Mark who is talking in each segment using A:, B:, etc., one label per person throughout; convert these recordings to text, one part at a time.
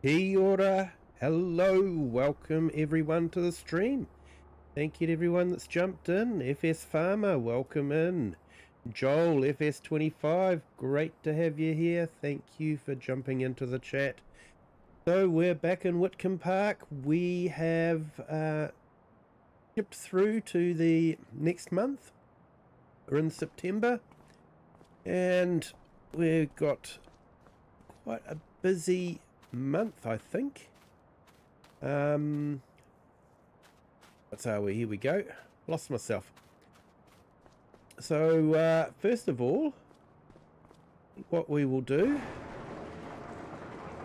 A: Kia ora, hello, welcome everyone to the stream. Thank you to everyone that's jumped in. FS Farmer, welcome in. Joel, FS25, great to have you here. Thank you for jumping into the chat. So we're back in Witcombe Park. We have skipped through to the next month. We're in September and we've got quite a busy month, I think. What are we? Here we go. Lost myself. So first of all, what we will do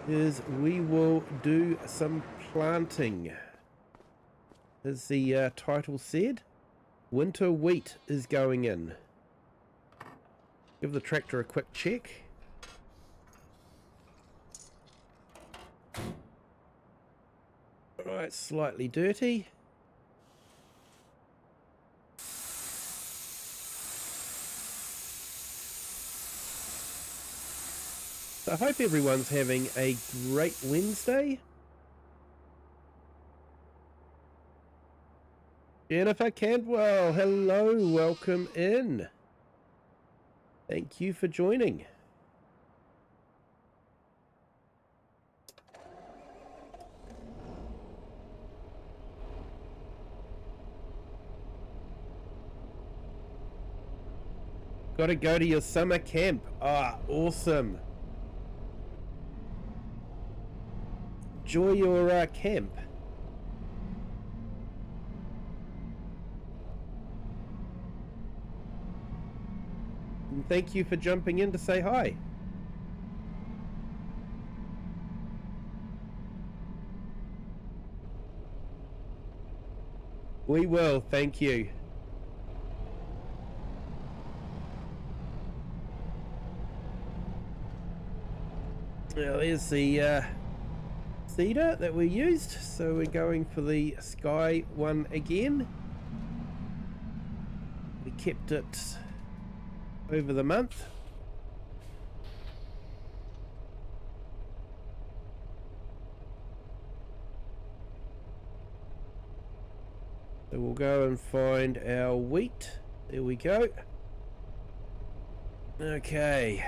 A: is we will do some planting. As the title said, winter wheat is going in. Give the tractor a quick check. Right, slightly dirty. So I hope everyone's having a great Wednesday. Jennifer Cantwell, hello, welcome in. Thank you for joining. Got to go to your summer camp. Ah, awesome. Enjoy your camp. And thank you for jumping in to say hi. We will, thank you. Now there's the seeder that we used, so we're going for the sky one again. We kept it over the month. So we'll go and find our wheat. There we go. Okay.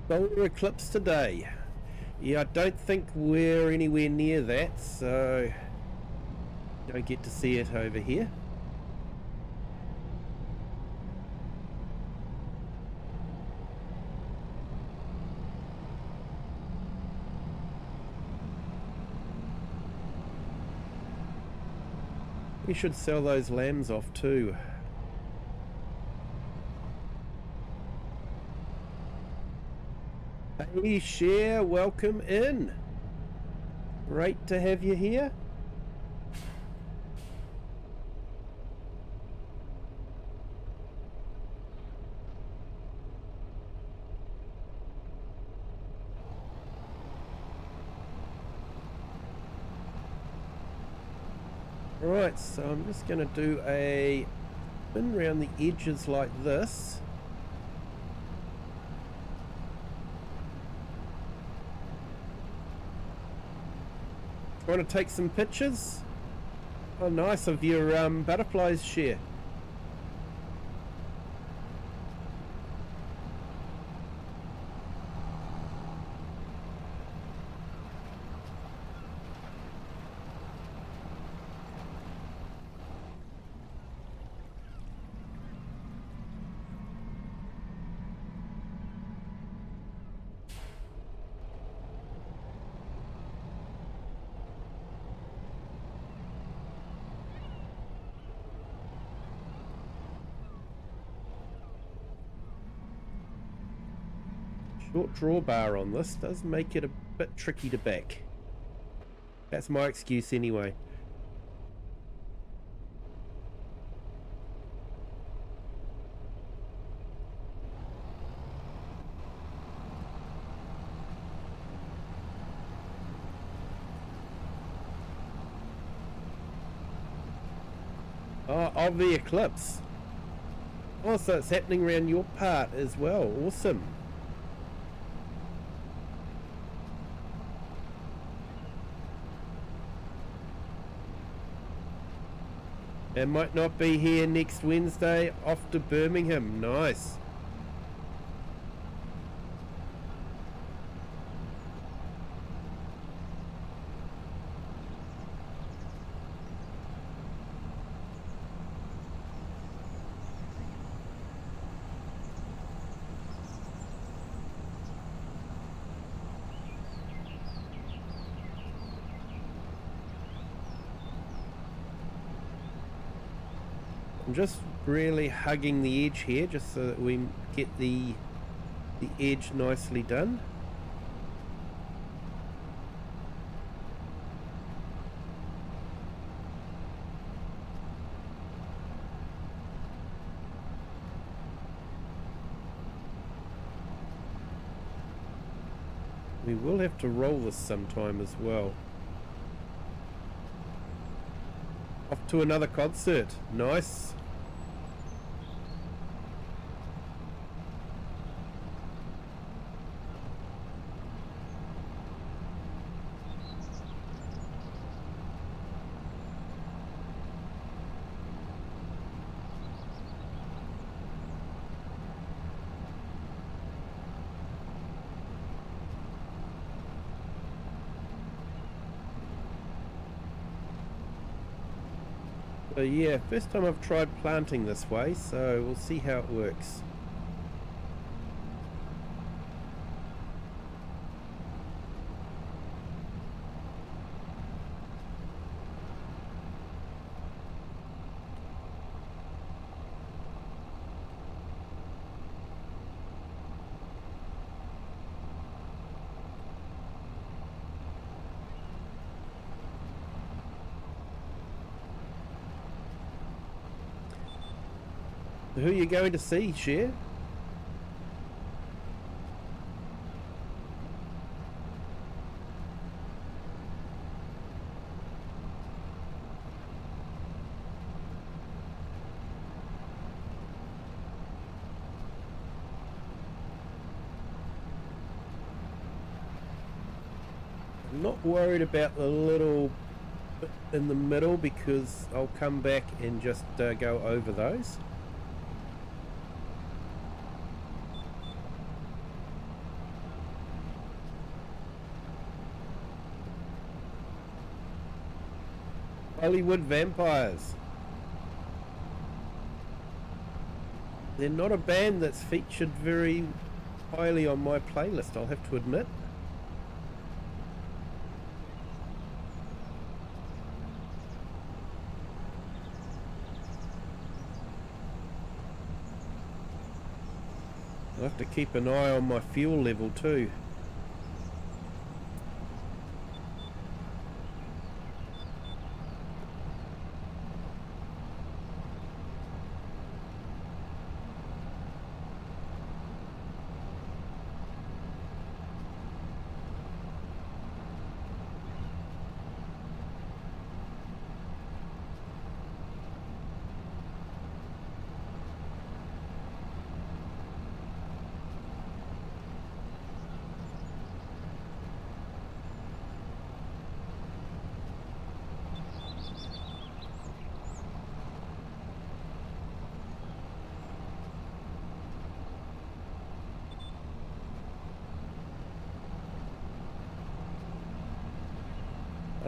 A: Solar eclipse today. Yeah, I don't think we're anywhere near that, so don't get to see it over here. We should sell those lambs off too. Hey Cher, welcome in. Great to have you here. Right, so I'm just going to do a spin around the edges like this. Want to take some pictures? Oh, nice of your butterflies, Cher. Short drawbar on this does make it a bit tricky to back. That's my excuse anyway. Oh, of the eclipse. Oh, so it's happening around your part as well. Awesome. It might not be here next Wednesday. Off to Birmingham. Nice. I'm just really hugging the edge here just so that we get the edge nicely done. We will have to roll this sometime as well. Off to another concert. Nice. So yeah, first time I've tried planting this way, so we'll see how it works. Who are you going to see, Cher? I'm not worried about the little bit in the middle because I'll come back and just go over those. Hollywood Vampires. They're not a band that's featured very highly on my playlist, I'll have to admit. I'll have to keep an eye on my fuel level too.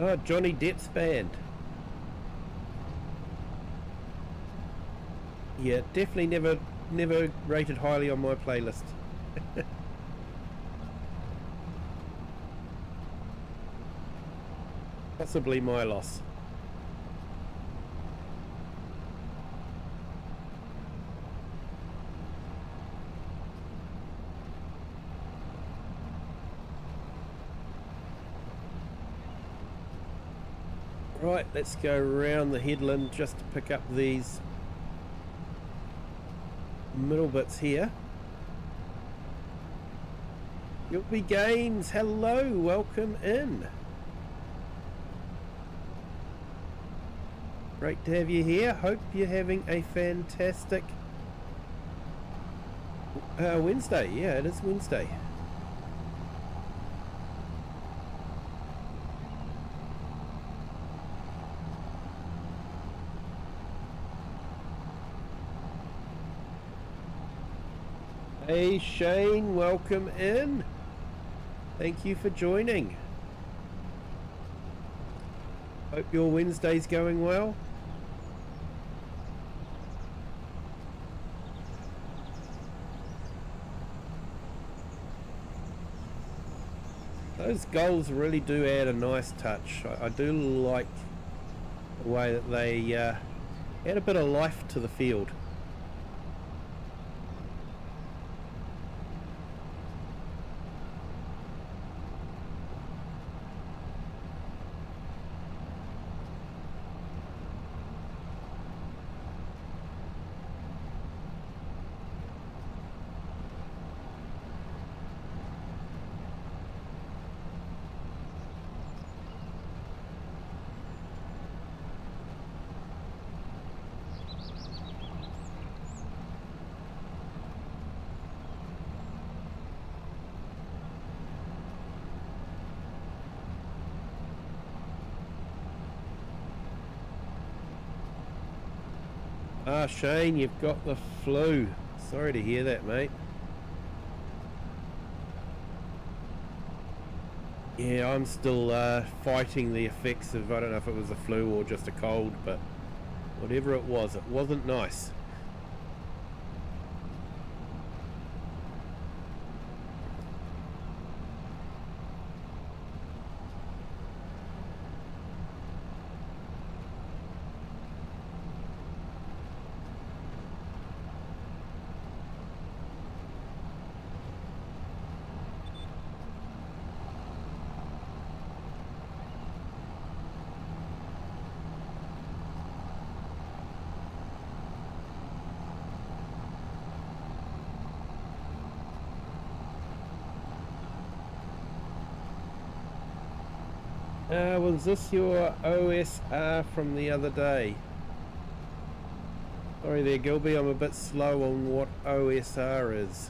A: Oh, Johnny Depp's band. Yeah, definitely never rated highly on my playlist. Possibly my loss. Right, let's go around the headland just to pick up these middle bits here. Yuppie Games, hello, welcome in. Great to have you here. Hope you're having a fantastic Wednesday. Yeah, it is Wednesday. Hey Shane, welcome in. Thank you for joining. Hope your Wednesday's going well. Those gulls really do add a nice touch. I do like the way that they add a bit of life to the field. Ah, Shane, you've got the flu. Sorry to hear that, mate. Yeah, I'm still fighting the effects of, I don't know if it was a flu or just a cold, but whatever it wasn't nice. Was this your OSR from the other day? Sorry there, Gilby, I'm a bit slow on what OSR is.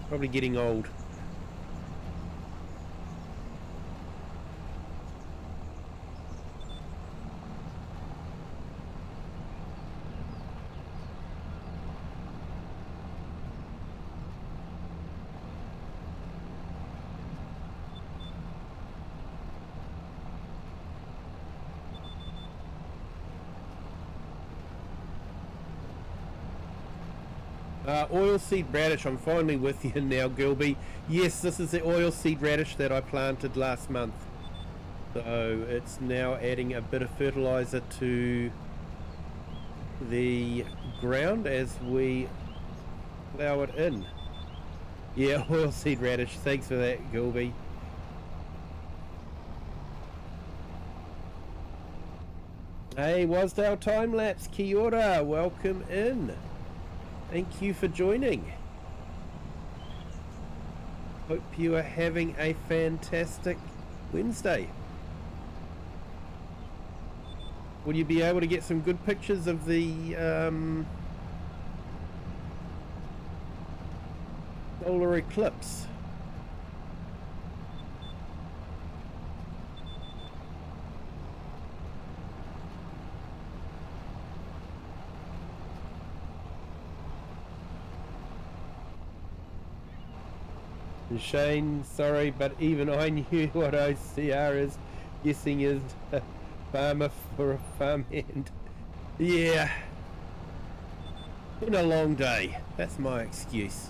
A: Probably getting old. Oilseed radish, I'm finally with you now, Gilby. Yes, this is the oilseed radish that I planted last month. So it's now adding a bit of fertilizer to the ground as we plough it in. Yeah, oilseed radish, thanks for that, Gilby. Hey, Wasdale Time Lapse, kia ora, welcome in. Thank you for joining. Hope you are having a fantastic Wednesday. Will you be able to get some good pictures of the solar eclipse? Shane, sorry, but even I knew what OCR is. Guessing is a farmer for a farmhand. Yeah. Been a long day. That's my excuse.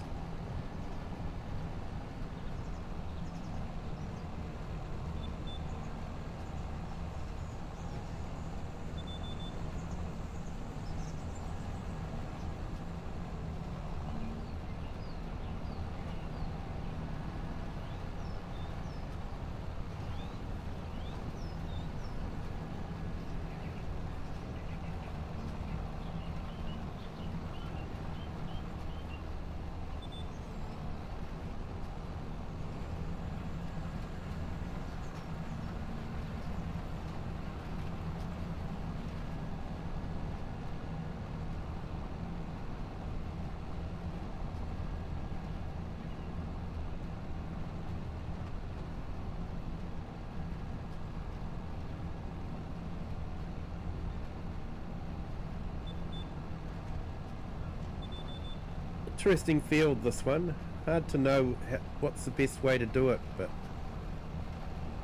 A: Interesting field, this one. Hard to know what's the best way to do it, but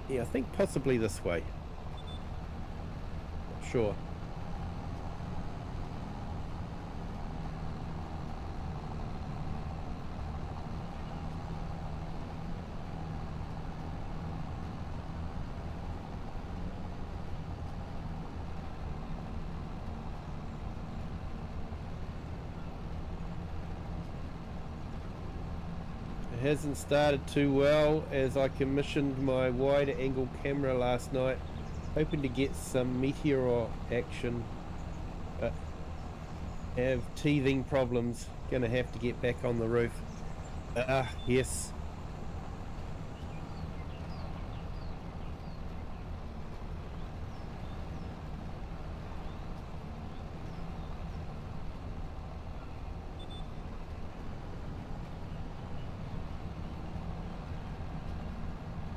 A: yeah, I think possibly this way. Not sure. Hasn't started too well, as I commissioned my wider angle camera last night, hoping to get some meteor action, but have teething problems. Gonna have to get back on the roof. Yes.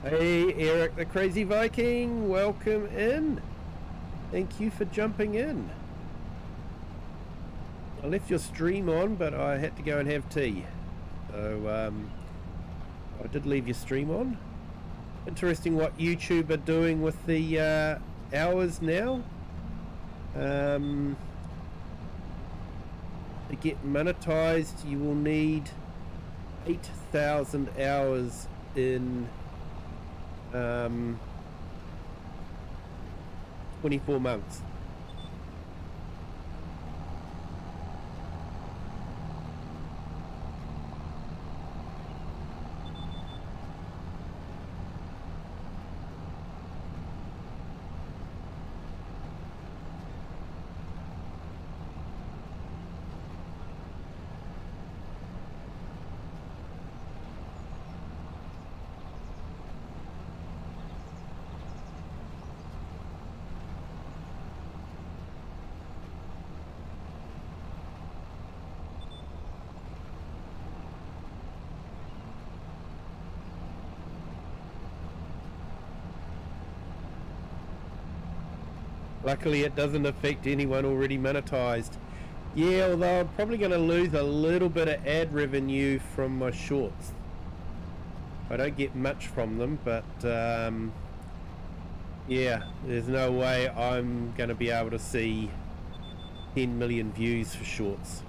A: Hey Eric the Crazy Viking, welcome in. Thank you for jumping in. I left your stream on, but I had to go and have tea. So I did leave your stream on. Interesting what YouTube are doing with the hours now. To get monetized, you will need 8,000 hours in 24 months. Luckily it doesn't affect anyone already monetized. Yeah, although I'm probably going to lose a little bit of ad revenue from my shorts. I don't get much from them, but yeah, there's no way I'm going to be able to see 10 million views for shorts.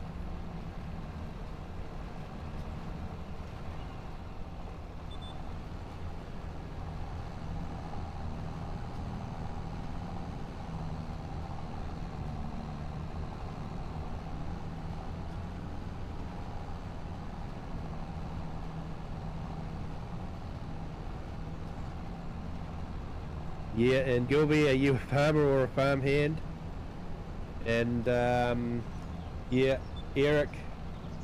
A: Yeah, and Gilby, are you a farmer or a farmhand? And yeah, Eric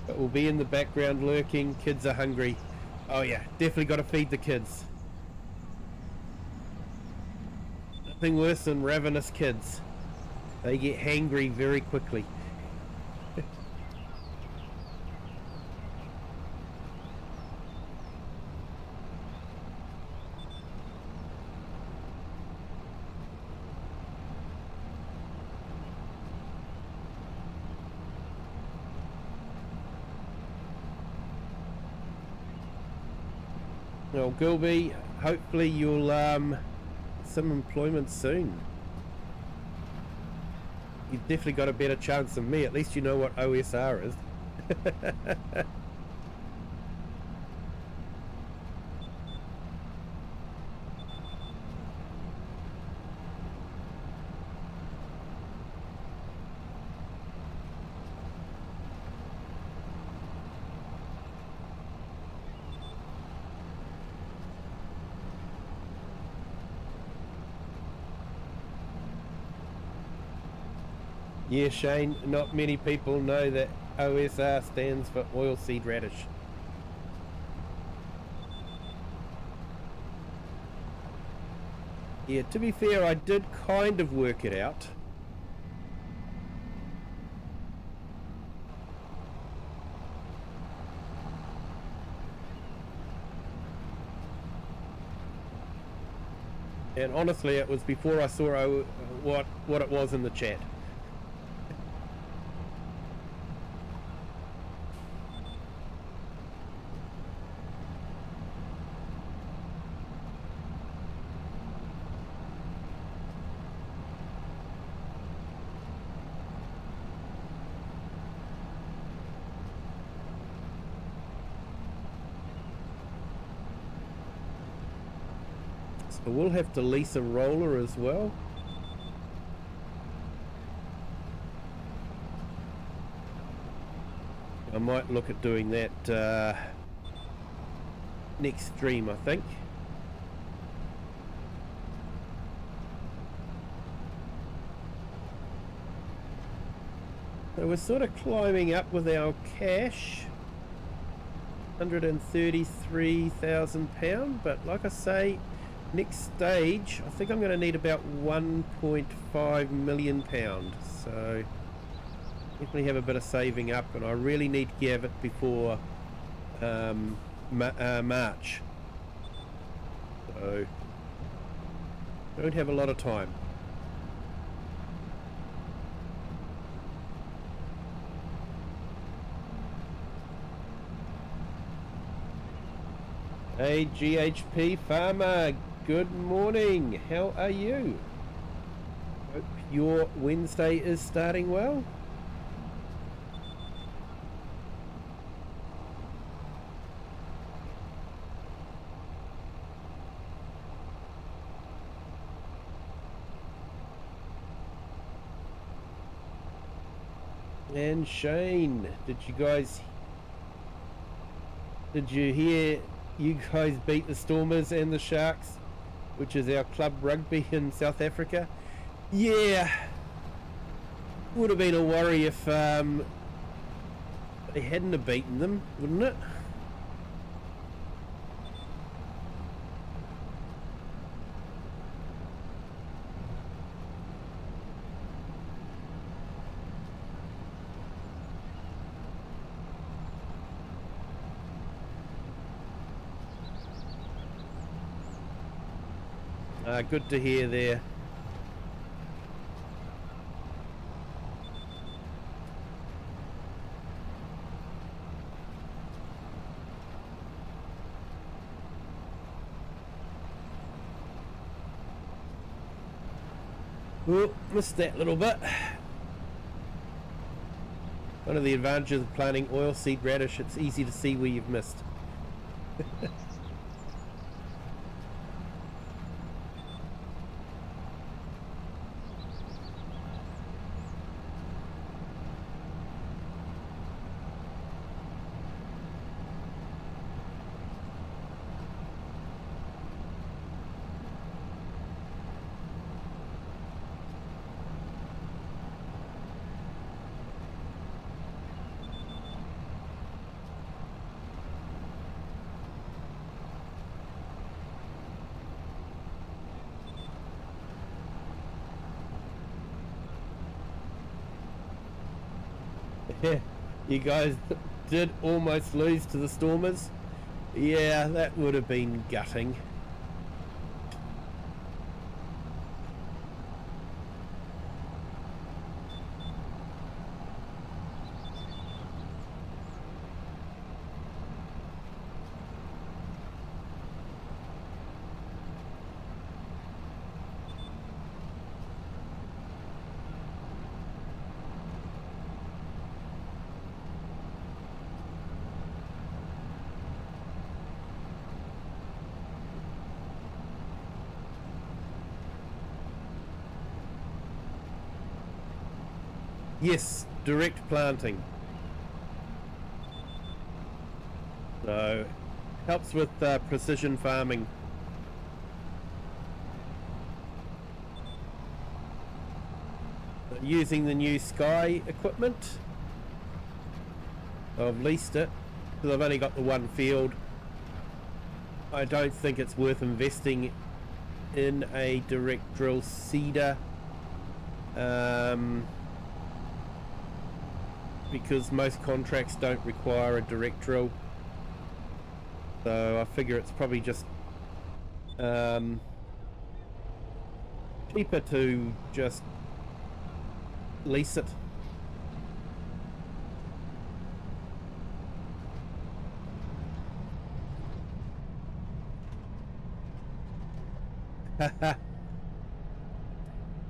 A: will be in the background lurking. Kids are hungry. Oh yeah, definitely got to feed the kids. Nothing worse than ravenous kids. They get hangry very quickly. Well, Gilby, hopefully you'll some employment soon. You've definitely got a better chance than me. At least you know what OSR is. Yeah, Shane, not many people know that OSR stands for oilseed radish. Yeah, to be fair, I did kind of work it out. And honestly, it was before I saw what it was in the chat. I will have to lease a roller as well. I might look at doing that next stream, I think. So we're sort of climbing up with our cash. £133,000, but like I say, next stage I think I'm going to need about £1.5 million, so definitely have a bit of saving up, and I really need to have it before March, so don't have a lot of time. Hey GHP Farmer, good morning, how are you? Hope your Wednesday is starting well. And Shane, did you hear you guys beat the Stormers and the Sharks, which is our club rugby in South Africa? Yeah, would have been a worry if they hadn't have beaten them, wouldn't it? Good to hear there. Oh, missed that little bit. One of the advantages of planting oilseed radish, it's easy to see where you've missed. Yeah, you guys did almost lose to the Stormers. Yeah, that would have been gutting. Yes, direct planting. So, helps with precision farming. Using the new Sky equipment. I've leased it because I've only got the one field. I don't think it's worth investing in a direct drill seeder. Because most contracts don't require a direct drill, so I figure it's probably just cheaper to just lease it.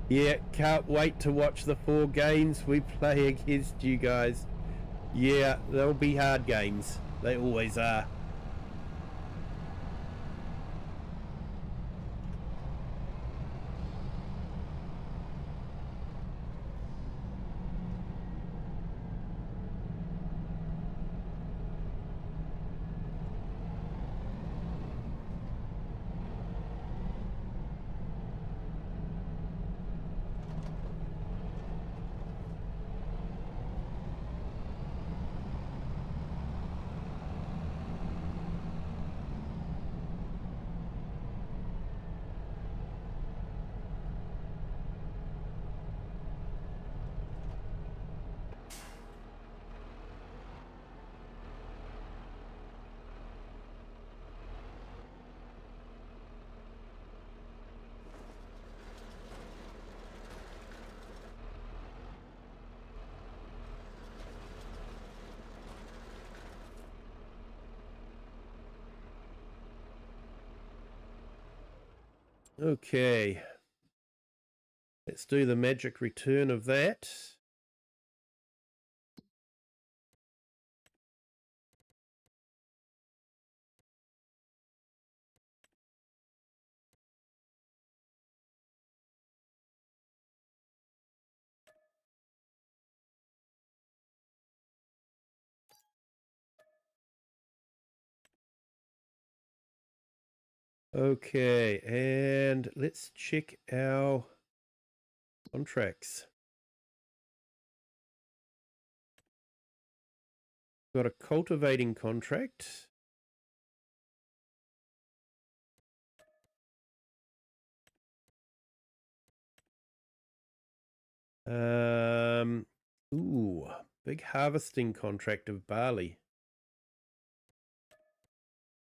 A: Yeah, can't wait to watch the 4 games we play against you guys. Yeah, they'll be hard games. They always are. Okay. Let's do the magic return of that. Okay, and let's check our contracts. Got a cultivating contract. Ooh, big harvesting contract of barley.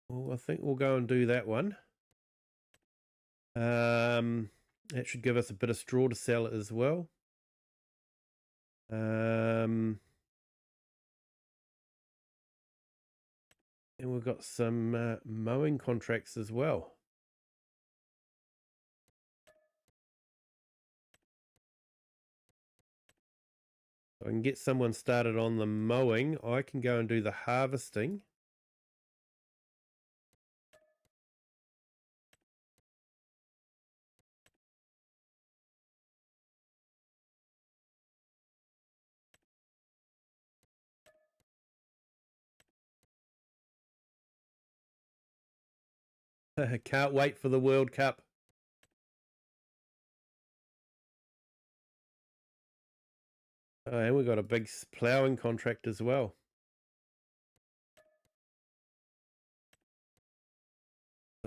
A: Well, I think we'll go and do that one. That should give us a bit of straw to sell as well. And we've got some mowing contracts as well. I can get someone started on the mowing. I can go and do the harvesting. Can't wait for the World Cup. Oh, and we've got a big ploughing contract as well.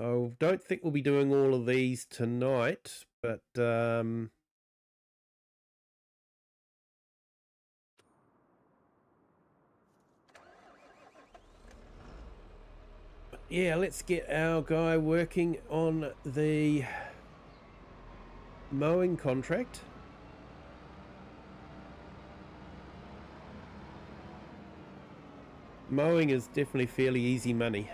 A: I don't think we'll be doing all of these tonight, but yeah, let's get our guy working on the mowing contract. Mowing is definitely fairly easy money.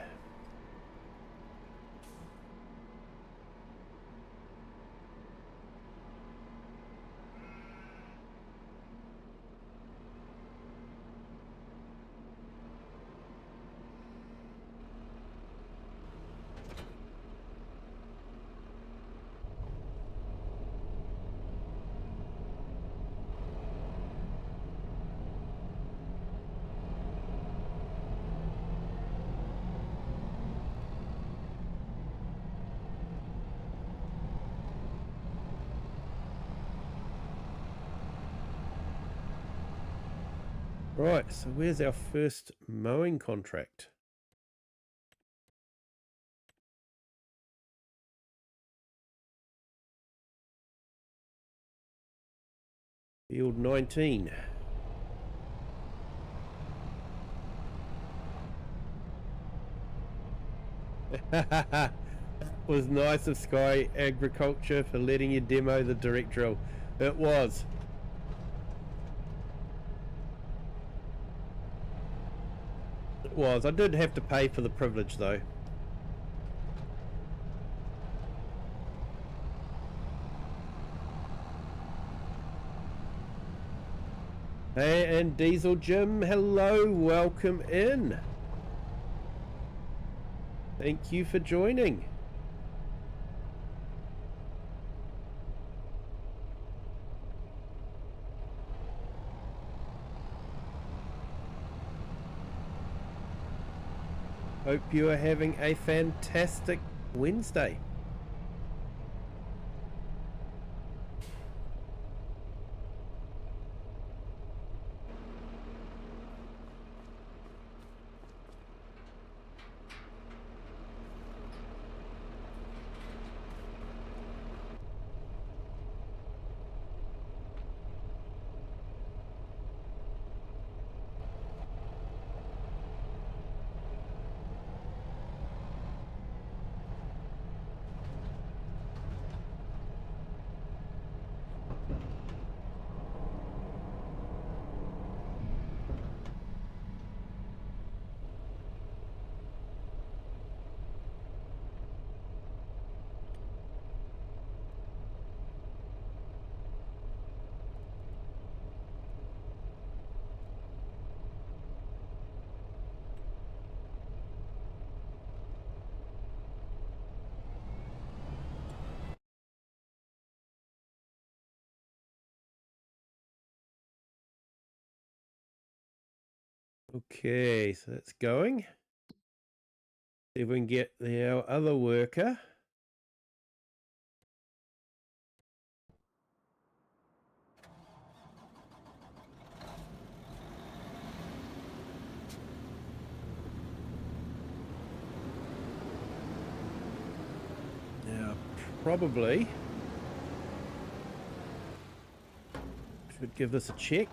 A: Right, so where's our first mowing contract? Field 19. Was nice of Sky Agriculture for letting you demo the direct drill. It was. It was. I did have to pay for the privilege though. Hey, and Diesel Jim, hello, welcome in. Thank you for joining. Hope you are having a fantastic Wednesday. Okay, so that's going. See if we can get our other worker. Now, probably should give this a check.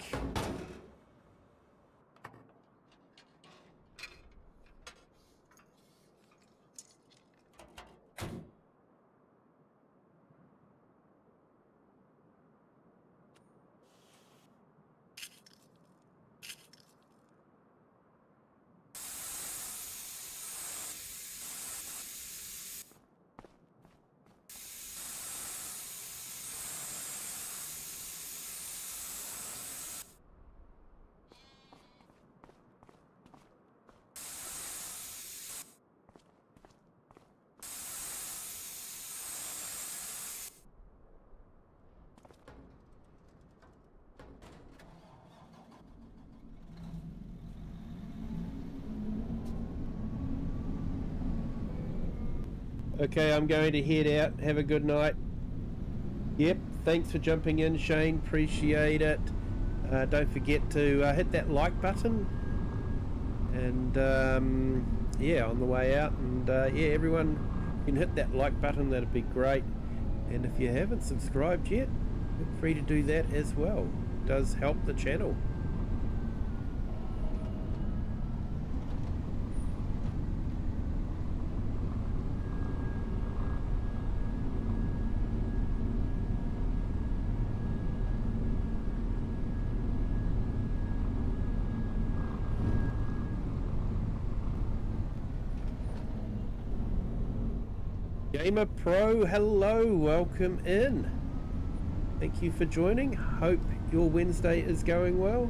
A: Okay, I'm going to head out. Have a good night. Yep, thanks for jumping in, Shane. Appreciate it. Don't forget to hit that like button. And yeah, on the way out. And yeah, everyone can hit that like button. That'd be great. And if you haven't subscribed yet, feel free to do that as well. It does help the channel. Gamer Pro, hello, welcome in. Thank you for joining. Hope your Wednesday is going well.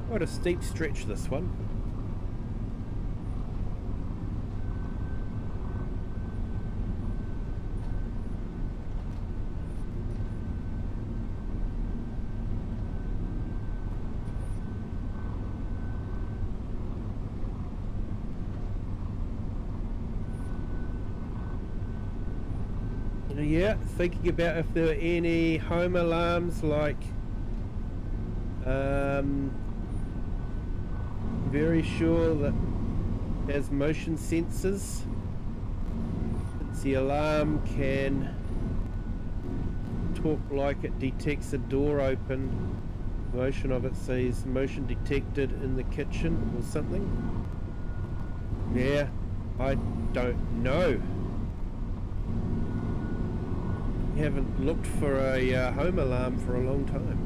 A: Quite a steep stretch, this one. Yeah, thinking about if there were any home alarms, like very sure that it has motion sensors. The alarm can talk like it detects a door open. Motion of it says motion detected in the kitchen or something. Yeah, I don't know. Haven't looked for a home alarm for a long time.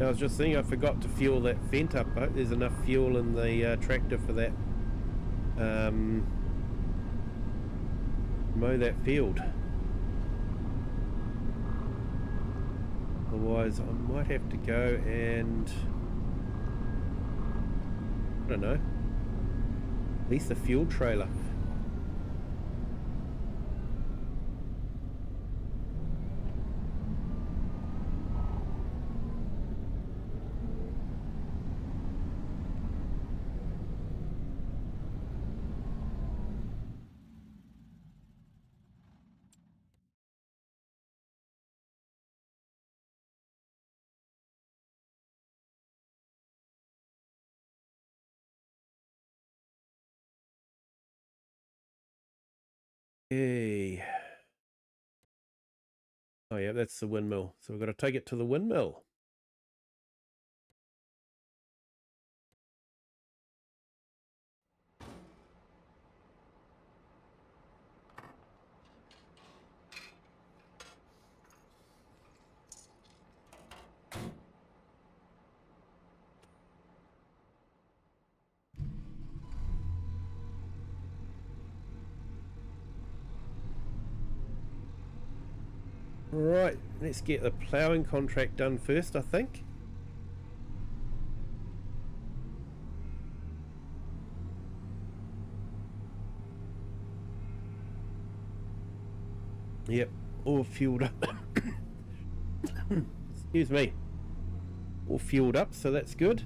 A: I was just thinking I forgot to fuel that vent up. I hope there's enough fuel in the tractor for that. Mow that field. Otherwise I might have to go and, I don't know, lease a fuel trailer. Okay. Oh yeah, that's the windmill. So we've got to take it to the windmill. Right, let's get the ploughing contract done first, I think. Yep, all fueled up. Excuse me. All fueled up, so that's good.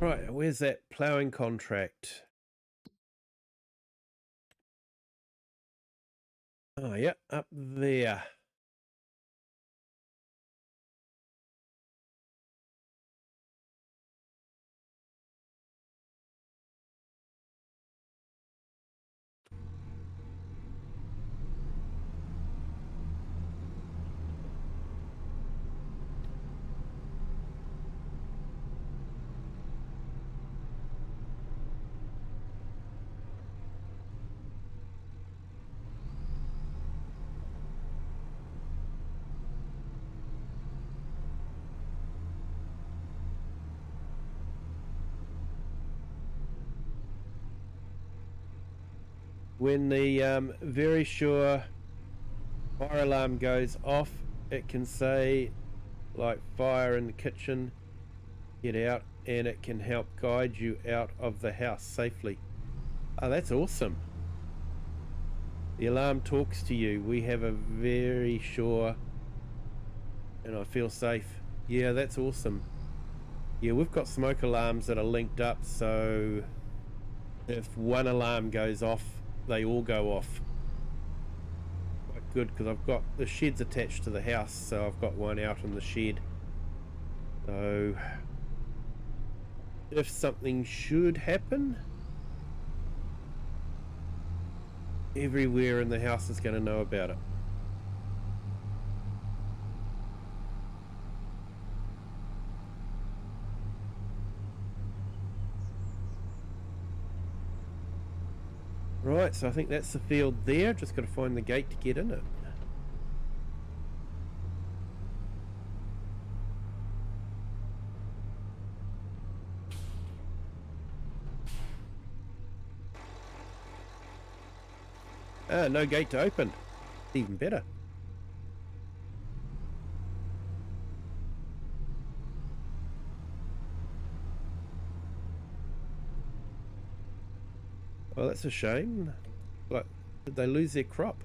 A: Right, where's that ploughing contract? Oh yeah, up there. When the very sure fire alarm goes off, it can say like fire in the kitchen, get out, and it can help guide you out of the house safely. Oh, that's awesome. The alarm talks to you. We have a very sure and I feel safe. Yeah, that's awesome. Yeah, we've got smoke alarms that are linked up, so if one alarm goes off, they all go off. Quite good, because I've got the sheds attached to the house, so I've got one out in the shed. So if something should happen, everywhere in the house is going to know about it. Right, so I think that's the field there. Just got to find the gate to get in it. Ah, no gate to open. Even better. Well, that's a shame. Like, did they lose their crop?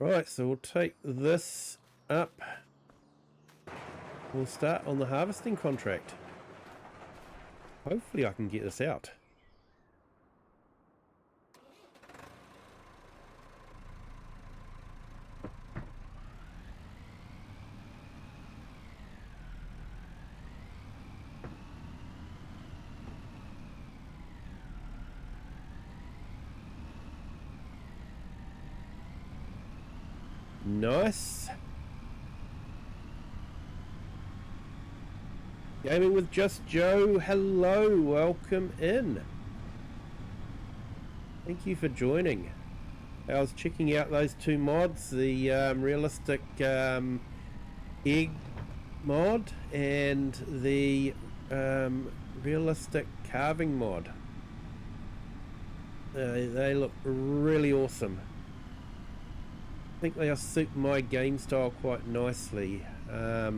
A: Right, so we'll take this up. We'll start on the harvesting contract. Hopefully I can get this out. Nice. Gaming with Just Joe, hello, welcome in. Thank you for joining. I was checking out those two mods, the realistic egg mod and the realistic carving mod. They look really awesome. I think they'll suit my game style quite nicely. I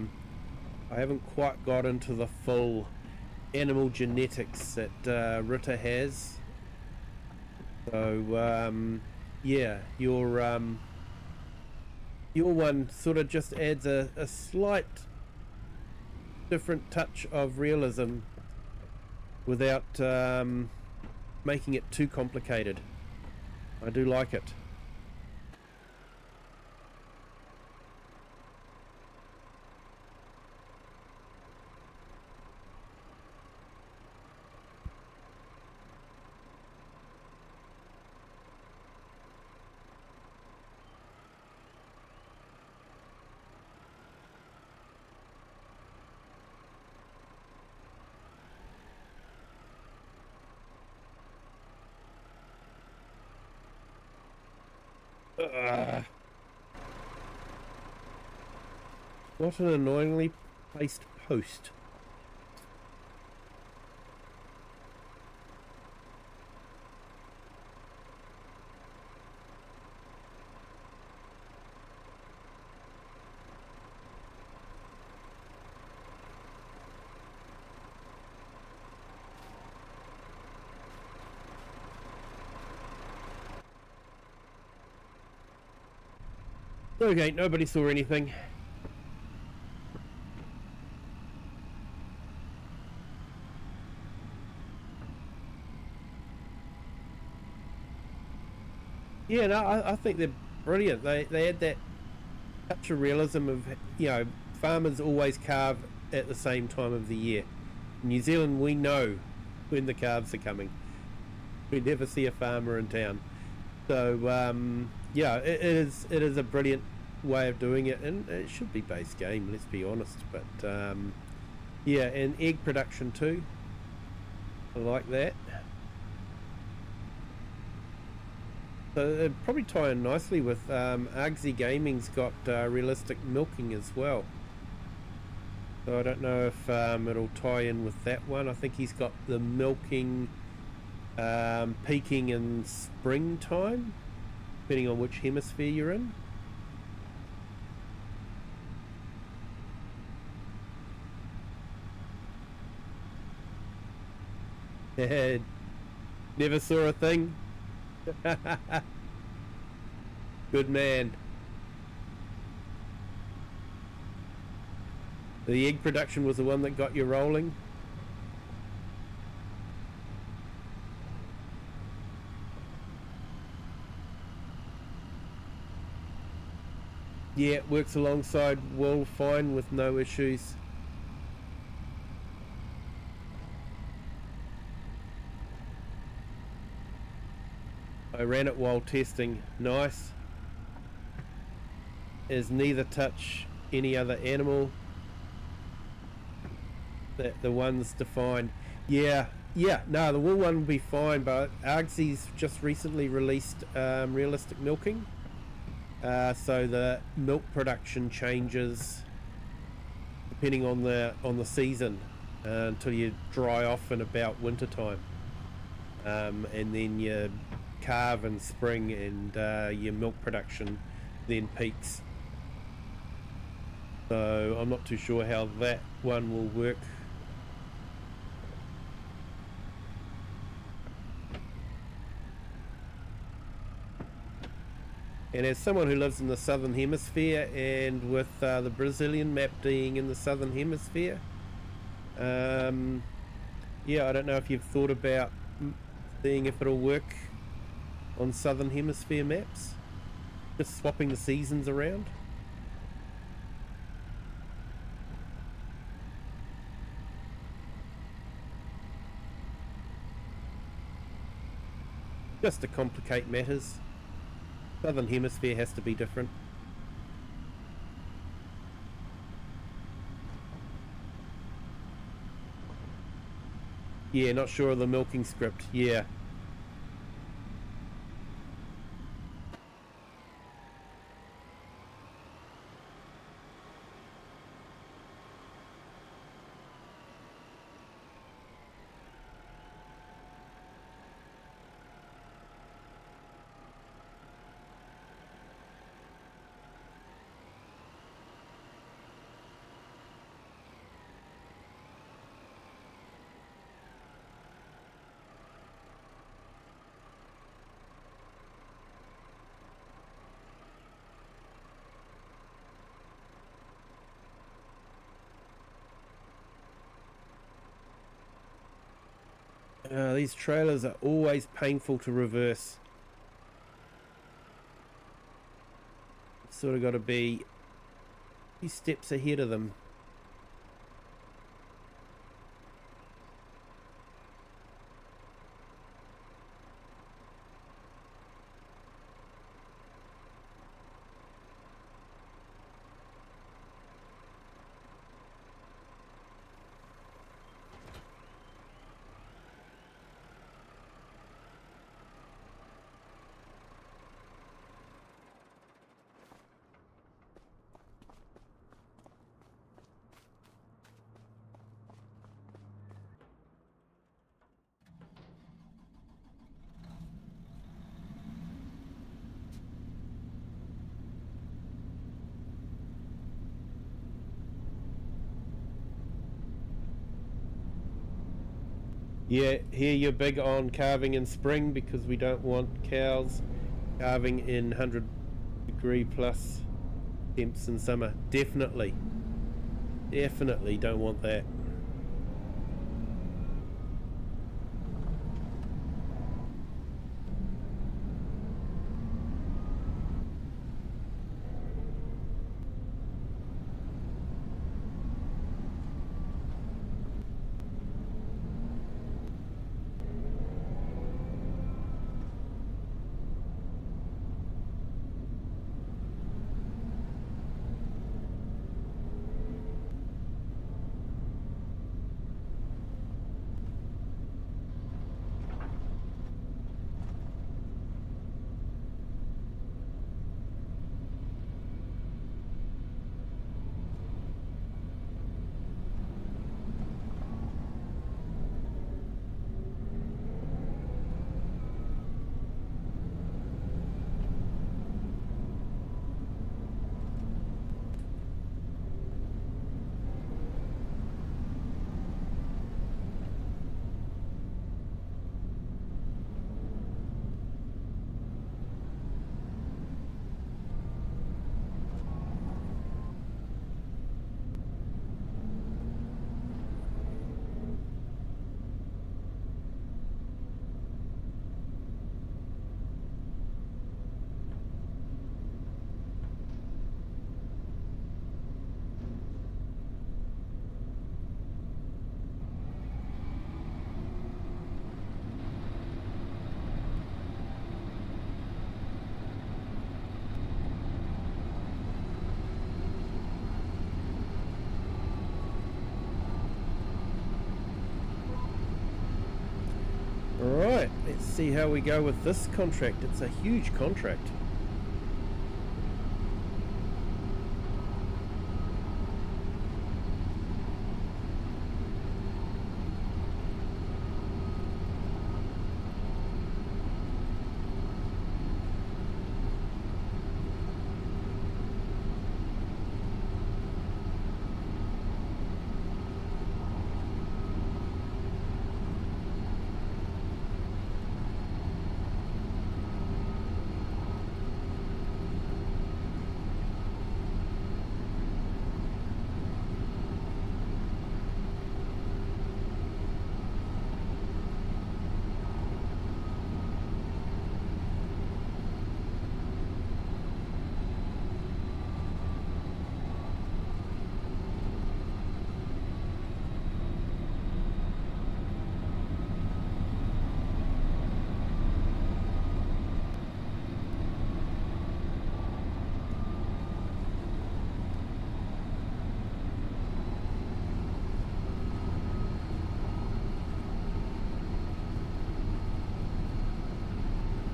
A: haven't quite got into the full animal genetics that Ritter has. So yeah, your one sort of just adds a slight different touch of realism without making it too complicated. I do like it. What an annoyingly placed post. Okay, nobody saw anything. Yeah, no, I think they're brilliant. They add that touch of realism of, you know, farmers always carve at the same time of the year. In New Zealand, we know when the calves are coming. We never see a farmer in town. So, yeah, it is a brilliant way of doing it, and it should be base game, let's be honest. But, yeah, and egg production too. I like that. So it'd probably tie in nicely with Argsy Gaming's got realistic milking as well. So I don't know if it'll tie in with that one. I think he's got the milking peaking in springtime, depending on which hemisphere you're in. Never saw a thing. Good man. The egg production was the one that got you rolling. Yeah, it works alongside wool fine with no issues. I ran it while testing. Nice. Is neither touch any other animal. The one's defined. Yeah, no, the wool one will be fine, but Argsy's just recently released realistic milking. So the milk production changes depending on the season until you dry off in about winter time, and then you calve in spring, and your milk production then peaks. So I'm not too sure how that one will work. And as someone who lives in the southern hemisphere, and with the Brazilian map being in the southern hemisphere, yeah, I don't know if you've thought about seeing if it'll work on southern hemisphere maps, just swapping the seasons around. Just to complicate matters. Southern hemisphere has to be different. Yeah, not sure of the milking script. Yeah. These trailers are always painful to reverse. Sort of got to be a few steps ahead of them. Yeah, here you're big on calving in spring because we don't want cows calving in 100-degree plus temps in summer. Definitely don't want that. Alright, let's see how we go with this contract. It's a huge contract.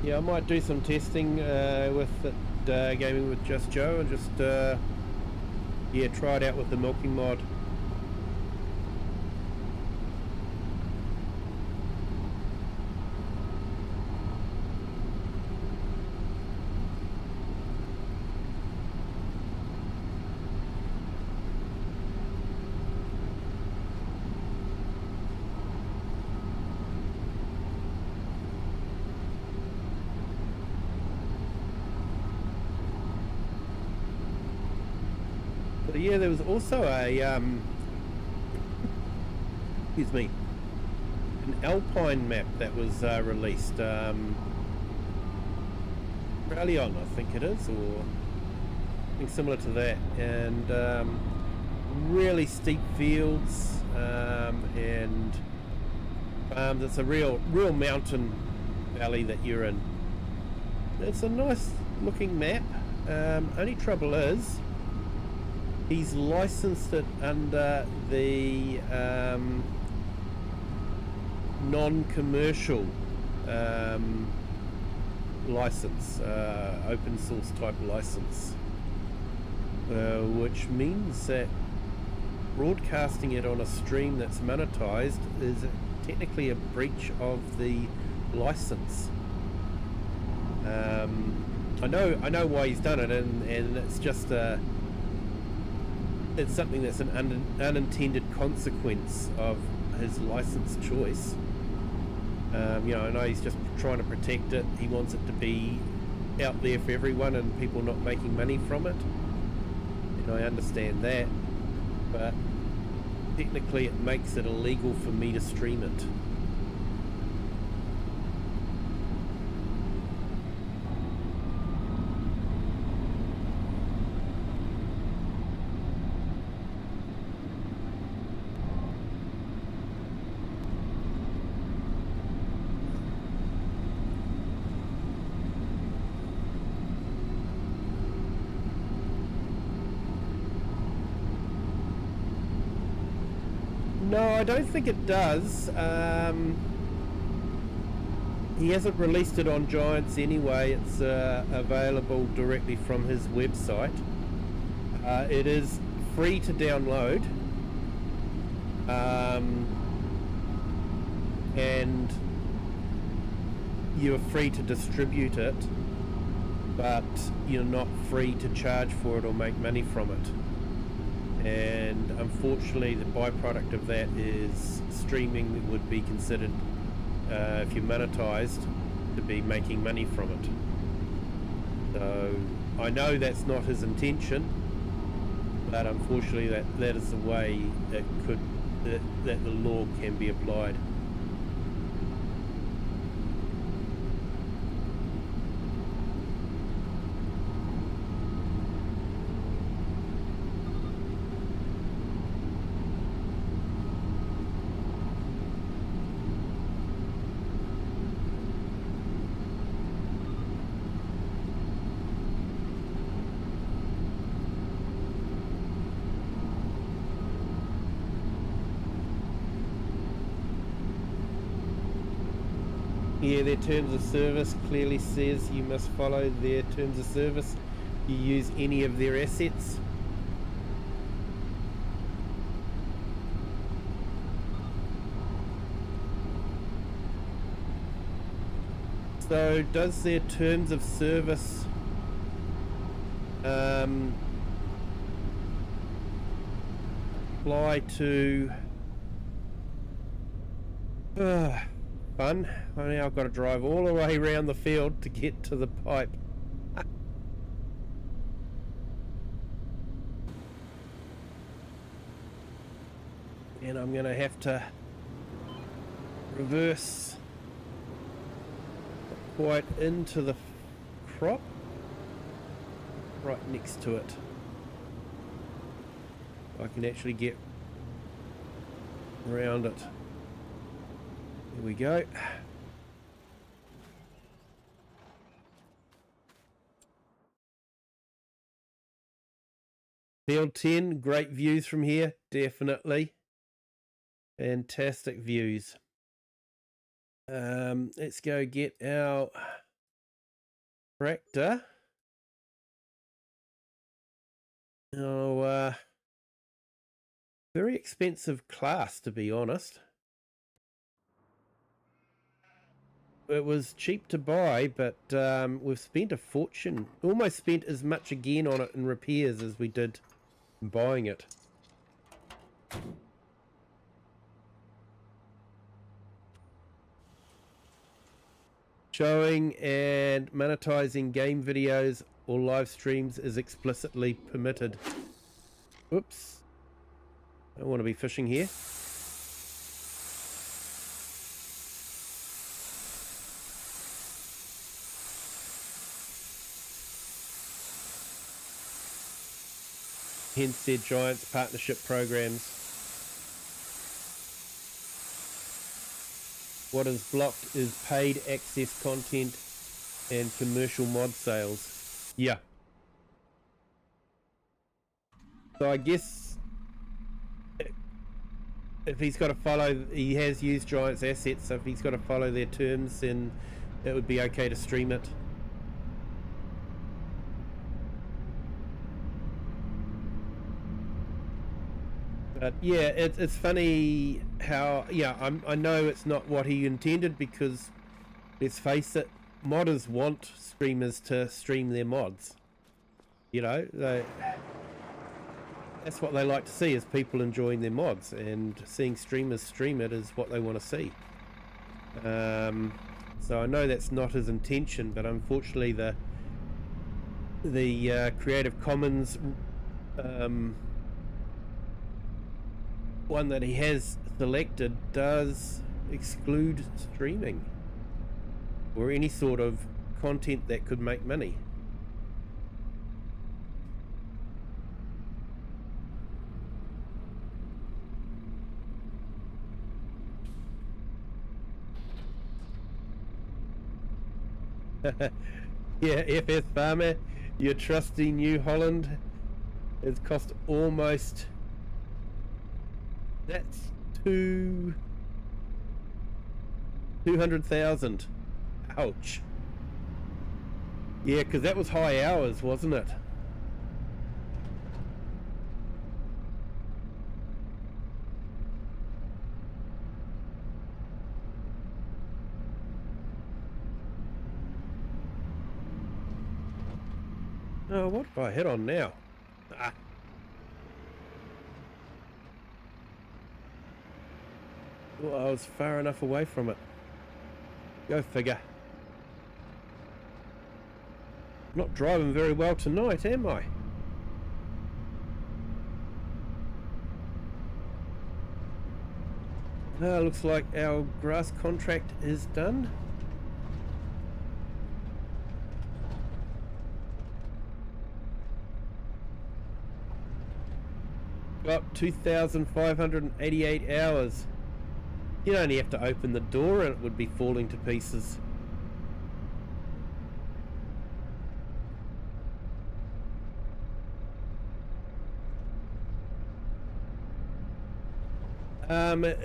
A: Yeah, I might do some testing with it, gaming with Just Joe, and just yeah, try it out with the milking mod. But yeah, there was also a excuse me, an alpine map that was released. Rallion, I think it is, or something similar to that, and really steep fields and farms. It's a real mountain valley that you're in. It's a nice looking map. Only trouble is, he's licensed it under the non-commercial license, open source type license, which means that broadcasting it on a stream that's monetized is technically a breach of the license. I know why he's done it, and it's just it's something that's an unintended consequence of his license choice. You know, I know he's just trying to protect it. He wants it to be out there for everyone and people not making money from it. And I understand that, but technically it makes it illegal for me to stream it. No, I don't think it does. He hasn't released it on Giants anyway. It's available directly from his website. It is free to download, and you're free to distribute it, but you're not free to charge for it or make money from it. And unfortunately the byproduct of that is streaming would be considered, if you're monetized, to be making money from it. So I know that's not his intention, but unfortunately that is the way it could, that the law can be applied. Yeah, their terms of service clearly says you must follow their terms of service. You use any of their assets. So does their terms of service apply to fun? Now I've got to drive all the way around the field to get to the pipe. And I'm going to have to reverse quite into the crop, right next to it. I can actually get around it. Here we go. Field 10, great views from here, definitely. Fantastic views. Let's go get our tractor. Oh, very expensive class, to be honest. It was cheap to buy, but we've spent a fortune. Almost spent as much again on it in repairs as we did buying it. Showing and monetizing game videos or live streams is explicitly permitted. Oops. I don't want to be fishing here. Hence their Giants partnership programs. What is blocked is paid access content and commercial mod sales. Yeah. So I guess if he's got to follow, he has used Giants assets, so if he's got to follow their terms, then it would be okay to stream it. But yeah, it's funny how, yeah, I know it's not what he intended, because let's face it, modders want streamers to stream their mods. You know, that's what they like to see, is people enjoying their mods, and seeing streamers stream it is what they want to see. So I know that's not his intention, but unfortunately the Creative Commons one that he has selected does exclude streaming or any sort of content that could make money. Yeah, FS Farmer, your trusty New Holland has cost almost, that's 200,000. Ouch. Yeah, because that was high hours, wasn't it? Oh, what have I hit on now? Ah. Well, I was far enough away from it. Go figure. Not driving very well tonight, am I? Looks like our grass contract is done. Got 2,588 hours. You'd only have to open the door and it would be falling to pieces.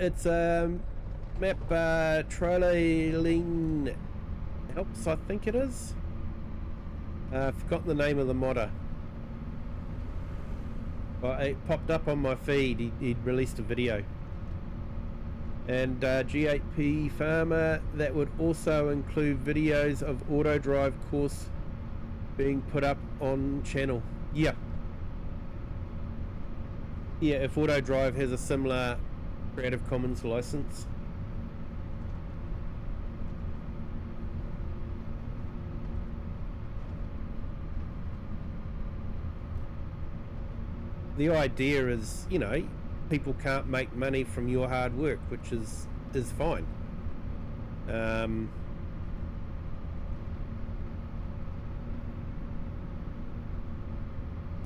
A: It's map trailing helps, I think it is. I've forgotten the name of the modder. Well, it popped up on my feed. He'd released a video. And G8P Farmer, that would also include videos of auto drive course being put up on channel. Yeah. Yeah, if auto drive has a similar Creative Commons license. The idea is, you know, people can't make money from your hard work, which is fine.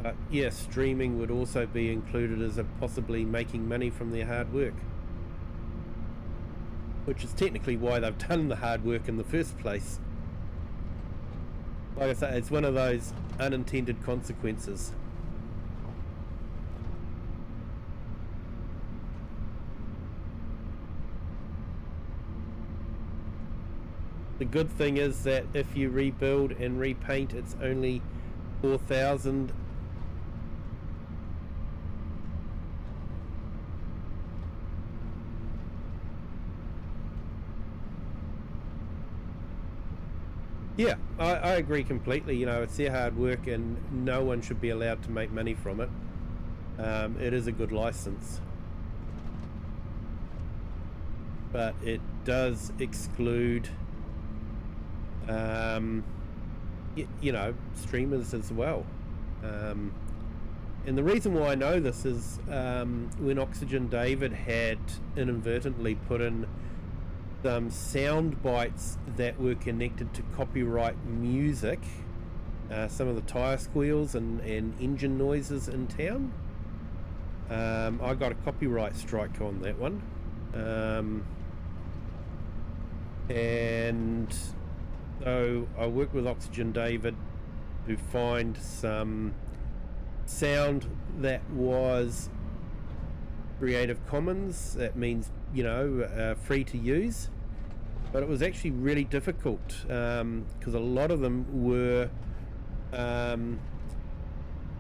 A: But yeah, streaming would also be included as a possibly making money from their hard work, which is technically why they've done the hard work in the first place. Like I say, it's one of those unintended consequences. The good thing is that if you rebuild and repaint, it's only 4,000. Yeah, I agree completely. You know, it's their hard work and no one should be allowed to make money from it. It is a good license. But it does exclude, you know, streamers as well. And the reason why I know this is when OxygenDavid had inadvertently put in some sound bites that were connected to copyright music, some of the tire squeals and engine noises in town. I got a copyright strike on that one, and so I worked with OxygenDavid to find some sound that was Creative Commons. That means, you know, free to use, but it was actually really difficult because a lot of them were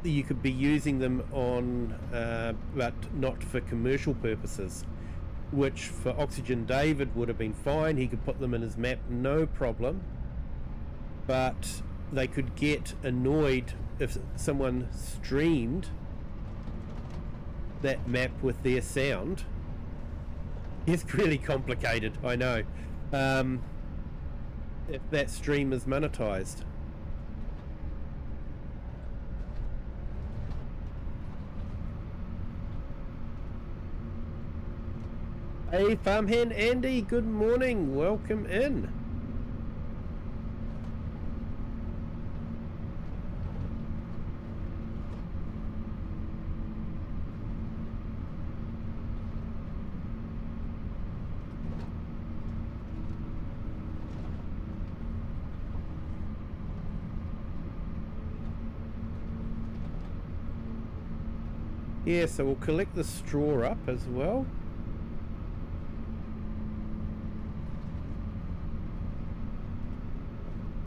A: you could be using them on but not for commercial purposes, which for OxygenDavid would have been fine. He could put them in his map, no problem, but they could get annoyed if someone streamed that map with their sound. It's really complicated, I know, if that stream is monetized. Hey Farmhand Andy, good morning, welcome in. Yeah, so we'll collect the straw up as well.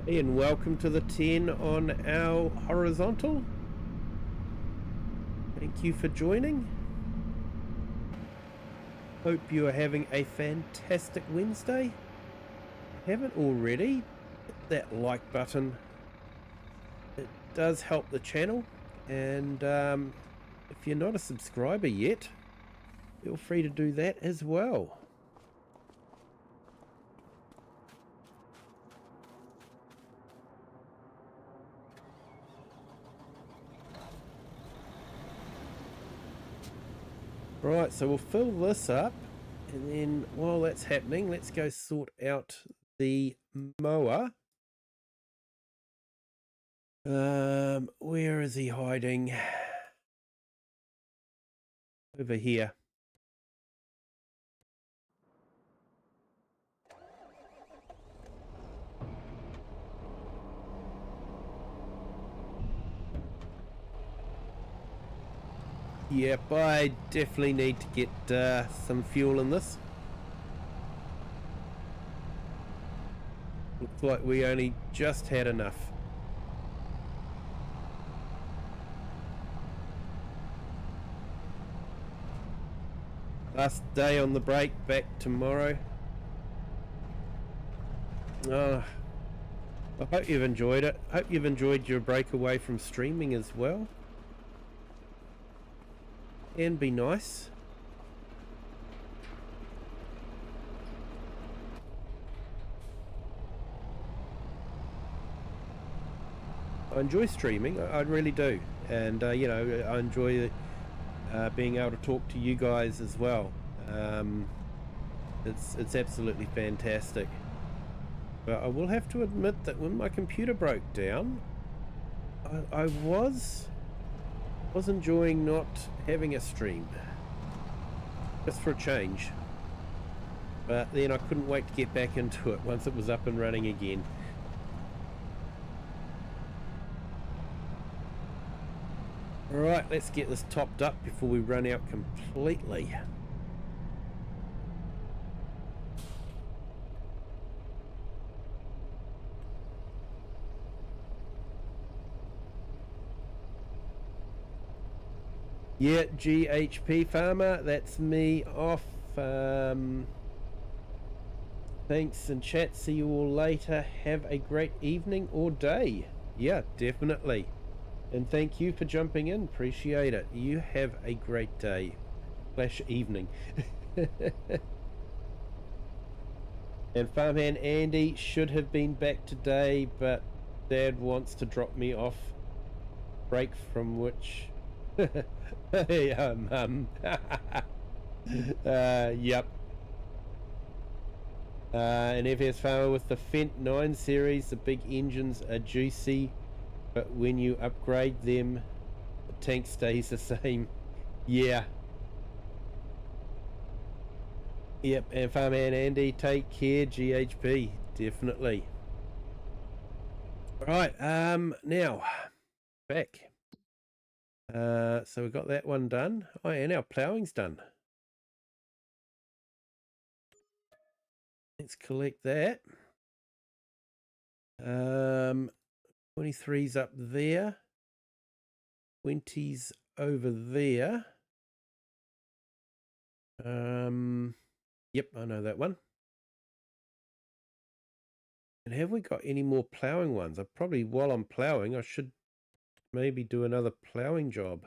A: Hey, and welcome to the 10 on our horizontal. Thank you for joining. Hope you are having a fantastic Wednesday. If you haven't already, hit that like button. It does help the channel, and if you're not a subscriber yet, feel free to do that as well. Right, so we'll fill this up, and then while that's happening, let's go sort out the mower. Where is he hiding? Over here. Yep, I definitely need to get some fuel in this. Looks like we only just had enough. Last day on the break, back tomorrow. I hope you've enjoyed it. Hope you've enjoyed your break away from streaming as well. And be nice. I enjoy streaming, I really do, and you know, I enjoy being able to talk to you guys as well. It's absolutely fantastic. But I will have to admit that when my computer broke down, I was enjoying not having a stream, just for a change. But then I couldn't wait to get back into it once it was up and running again. Alright, let's get this topped up before we run out completely. Yeah, GHP Farmer, that's me off. Thanks in chat. See you all later. Have a great evening or day. Yeah, definitely. And thank you for jumping in. Appreciate it. You have a great day. / evening. And Farmhand Andy should have been back today, but Dad wants to drop me off. Break from which... Hey, yep. An FS Farmer with the Fent 9 series, the big engines are juicy, but when you upgrade them, the tank stays the same. Yeah. Yep, and Farmhand Andy, take care, GHP, definitely. Right, now, back. So we got that one done. Oh, and our ploughing's done. Let's collect that. 23's up there. 20's over there. Yep, I know that one. And have we got any more ploughing ones? I probably, while I'm ploughing, I should maybe do another ploughing job.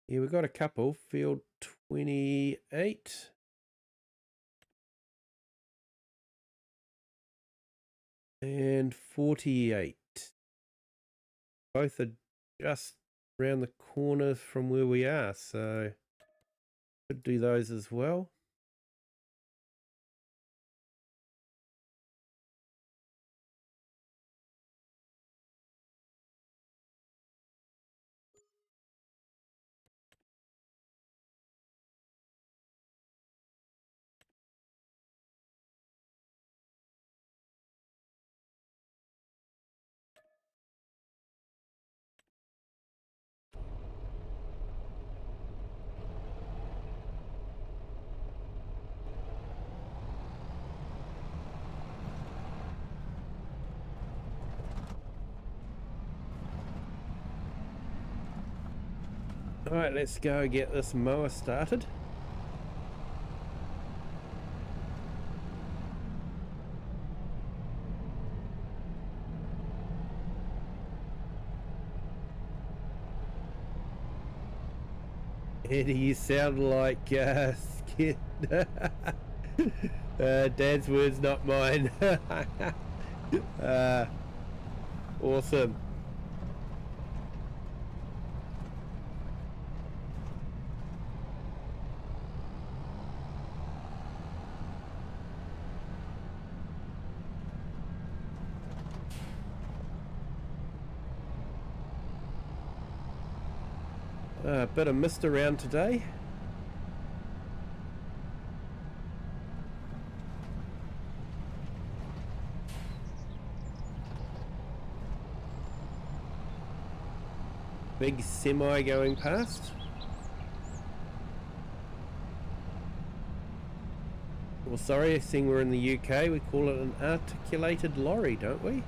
A: Yeah, we got a couple. Field 28. And 48. Both are just around the corner from where we are, so could do those as well. All right, let's go get this mower started. Eddie, you sound like scared. Dad's words, not mine. Awesome. A bit of mist around today. Big semi going past. Well, sorry, seeing we're in the UK, we call it an articulated lorry, don't we?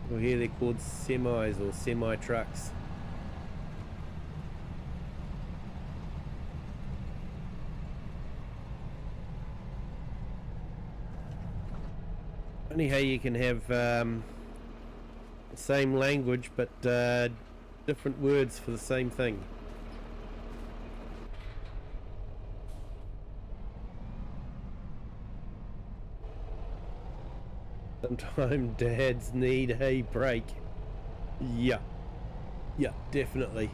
A: Well, here they're called semis or semi-trucks. Funny how you can have the same language but different words for the same thing. Sometimes dads need a break. Yeah, definitely.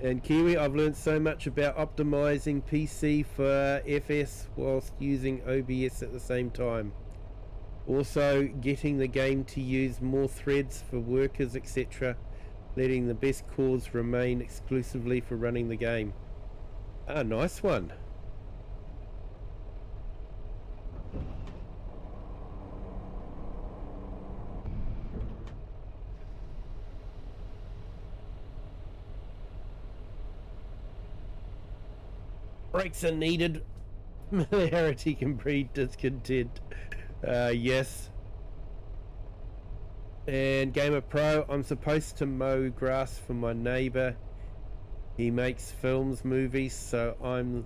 A: And Kiwi, I've learned so much about optimizing PC for FS whilst using OBS at the same time. Also getting the game to use more threads for workers, etc. Letting the best cores remain exclusively for running the game. Ah, nice one. Brakes are needed. Familiarity can breed discontent. Yes. And Gamer Pro, I'm supposed to mow grass for my neighbour. He makes films, movies, so I'm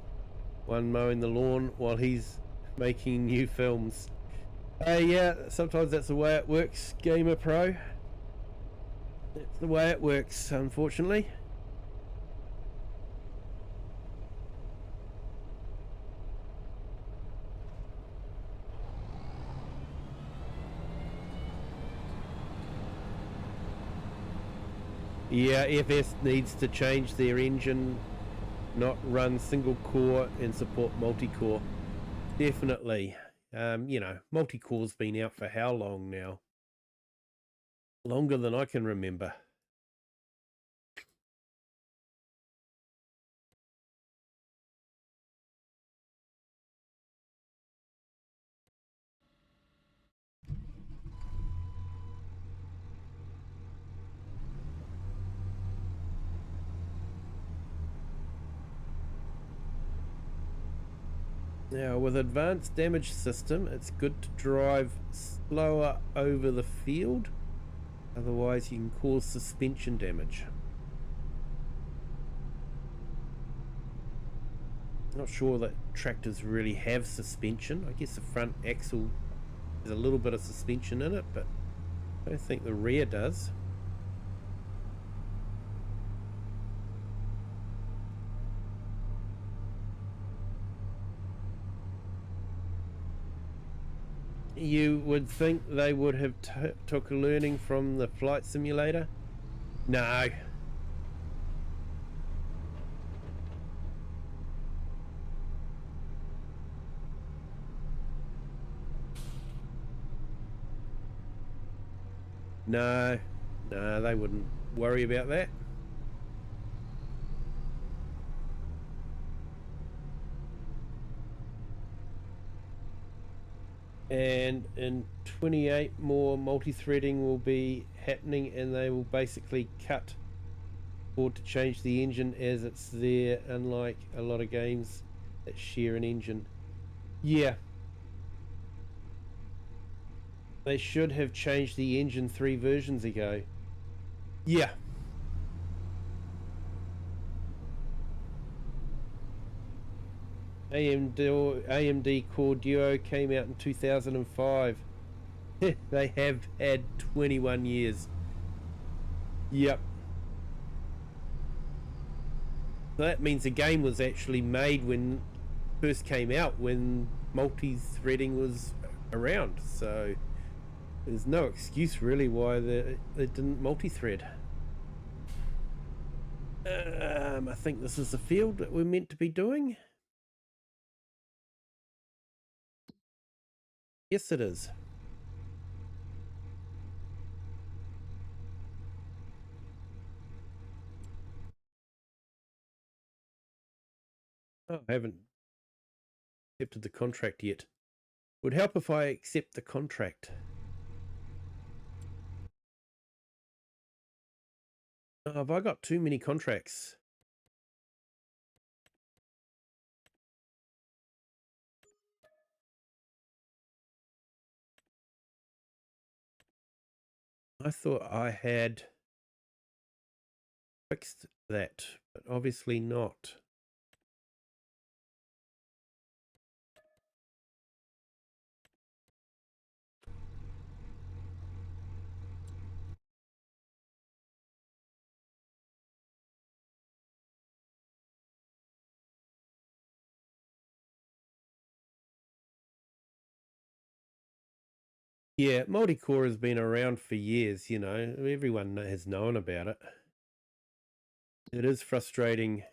A: one mowing the lawn while he's making new films. Yeah, sometimes that's the way it works, Gamer Pro. That's the way it works, unfortunately. Yeah, FS needs to change their engine, not run single core and support multi-core. Definitely. You know, multi-core's been out for how long now? Longer than I can remember. Now, with advanced damage system, it's good to drive slower over the field. Otherwise, you can cause suspension damage. Not sure that tractors really have suspension. I guess the front axle has a little bit of suspension in it, but I don't think the rear does. You would think they would have took a learning from the flight simulator. No. No, they wouldn't worry about that. And in 28 more multi-threading will be happening, and they will basically cut or to change the engine as it's there, unlike a lot of games that share an engine. Yeah, they should have changed the engine 3 versions ago. Yeah. AMD Core Duo came out in 2005. They have had 21 years. Yep. So that means the game was actually made when it first came out, when multi-threading was around. So there's no excuse really why they didn't multi-thread. I think this is the field that we're meant to be doing. Yes, it is. Oh, I haven't accepted the contract yet. Would help if I accept the contract. Oh, have I got too many contracts? I thought I had fixed that, but obviously not. Yeah, multi-core has been around for years, you know. Everyone has known about it. It is frustrating.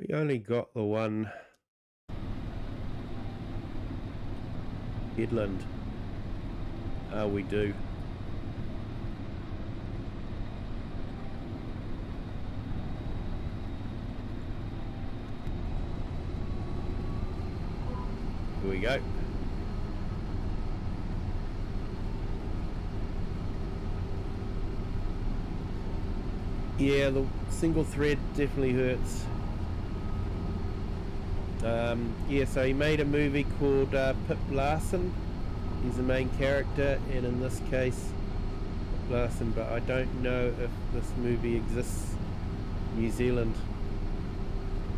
A: We only got the one headland. Oh, we do. Here we go. Yeah, the single thread definitely hurts. Yeah, so he made a movie called Pip Larson. He's the main character, and in this case, Pip Larson, but I don't know if this movie exists in New Zealand.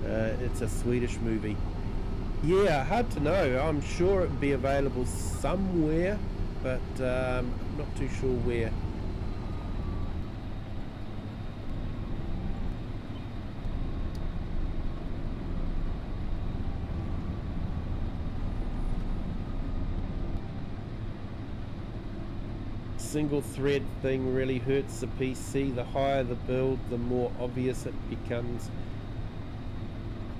A: It's a Swedish movie. Yeah, hard to know. I'm sure it would be available somewhere, but I'm not too sure where. Single thread thing really hurts the PC. The higher the build, the more obvious it becomes.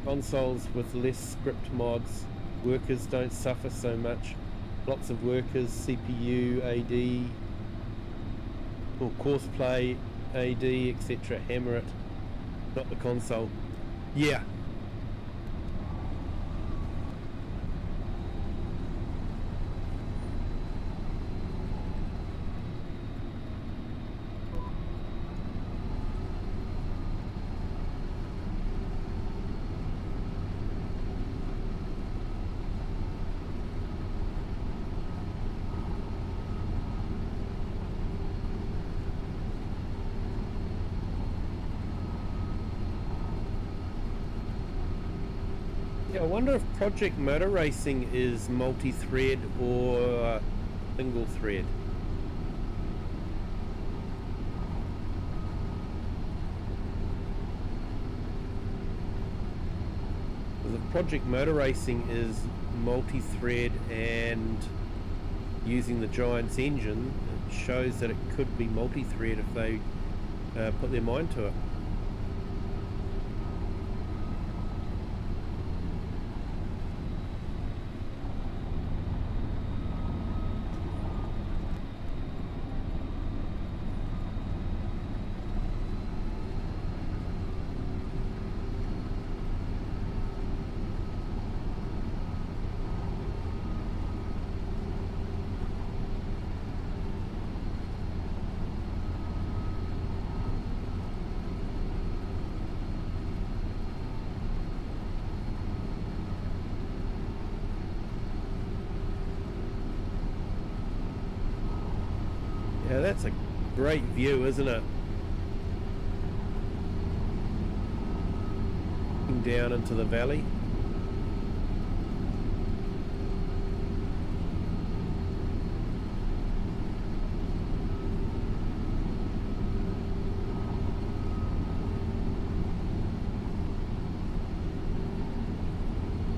A: Consoles with less script mods, workers don't suffer so much. Lots of workers, CPU, AD, or courseplay, AD, etc. hammer it, not the console. Yeah. Yeah, I wonder if Project Motor Racing is multi-thread or single thread. Because if Project Motor Racing is multi-thread and using the Giants engine, it shows that it could be multi-thread if they put their mind to it. Yeah, that's a great view, isn't it? Down into the valley.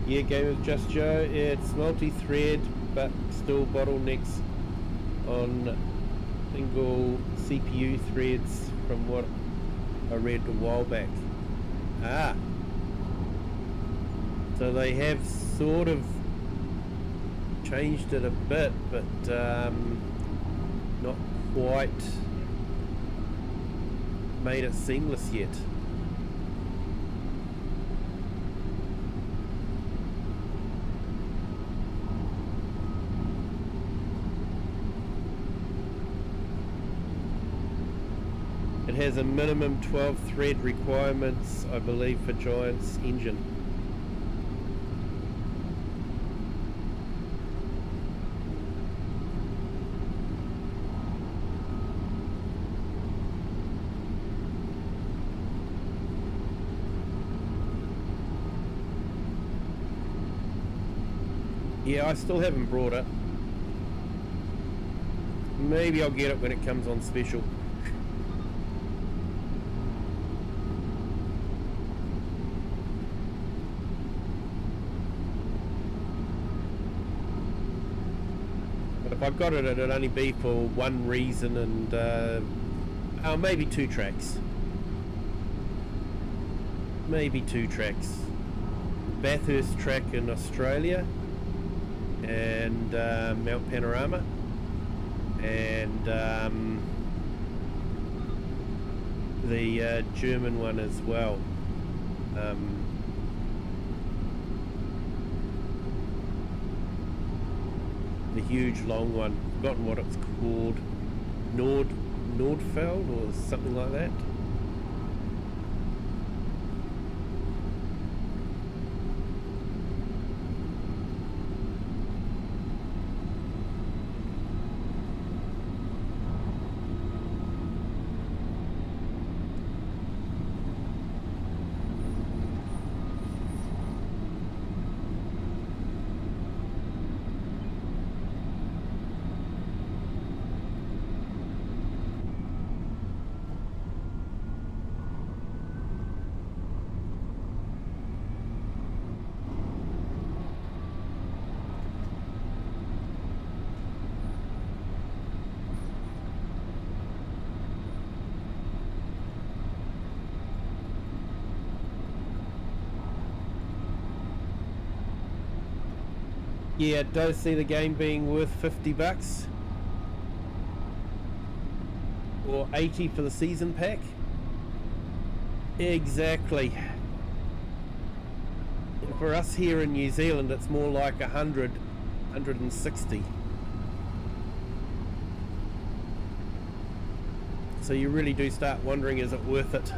A: Yeah, Game of Just Joe, it's multi-thread but still bottlenecks on single CPU threads from what I read a while back. So they have sort of changed it a bit, but not quite made it seamless yet. It has a minimum 12 thread requirements, I believe, for Giant's engine. Yeah, I still haven't brought it. Maybe I'll get it when it comes on special. But if I got it, it'd only be for one reason and maybe 2 tracks. maybe 2 tracks. Bathurst track in Australia, and Mount Panorama, and the German one as well. The huge long one, forgotten what it's called, Nordfeld or something like that. Yeah, it does see the game being worth $50 or $80 for the season pack. Exactly. And for us here in New Zealand, it's more like 160. So you really do start wondering, is it worth it?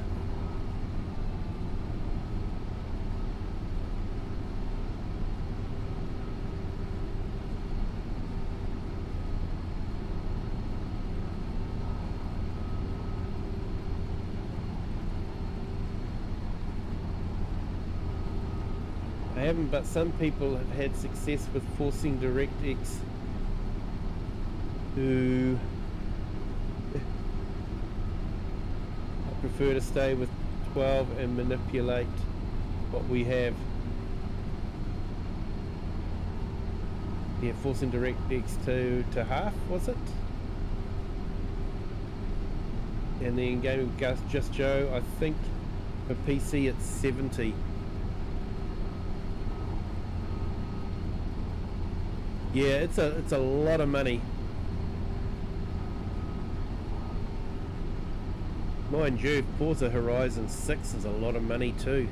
A: I haven't, but some people have had success with forcing DirectX to... I prefer to stay with 12 and manipulate what we have. Yeah, forcing DirectX to half, was it? And then Gaming Just Joe, I think for PC it's 70. Yeah, it's a lot of money. Mind you, Forza Horizon 6 is a lot of money too.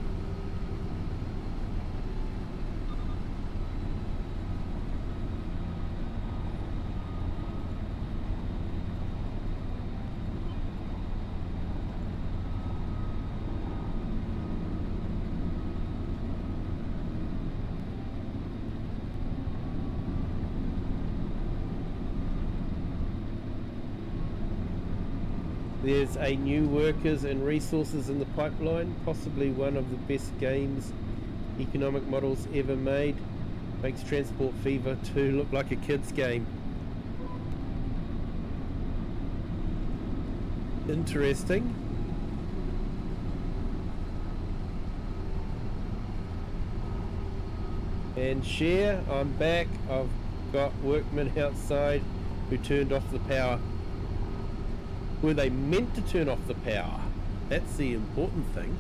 A: There's a new workers and resources in the pipeline, possibly one of the best games economic models ever made. Makes Transport Fever 2 look like a kid's game. Interesting. And share, I'm back. I've got workmen outside who turned off the power. Were they meant to turn off the power? That's the important thing.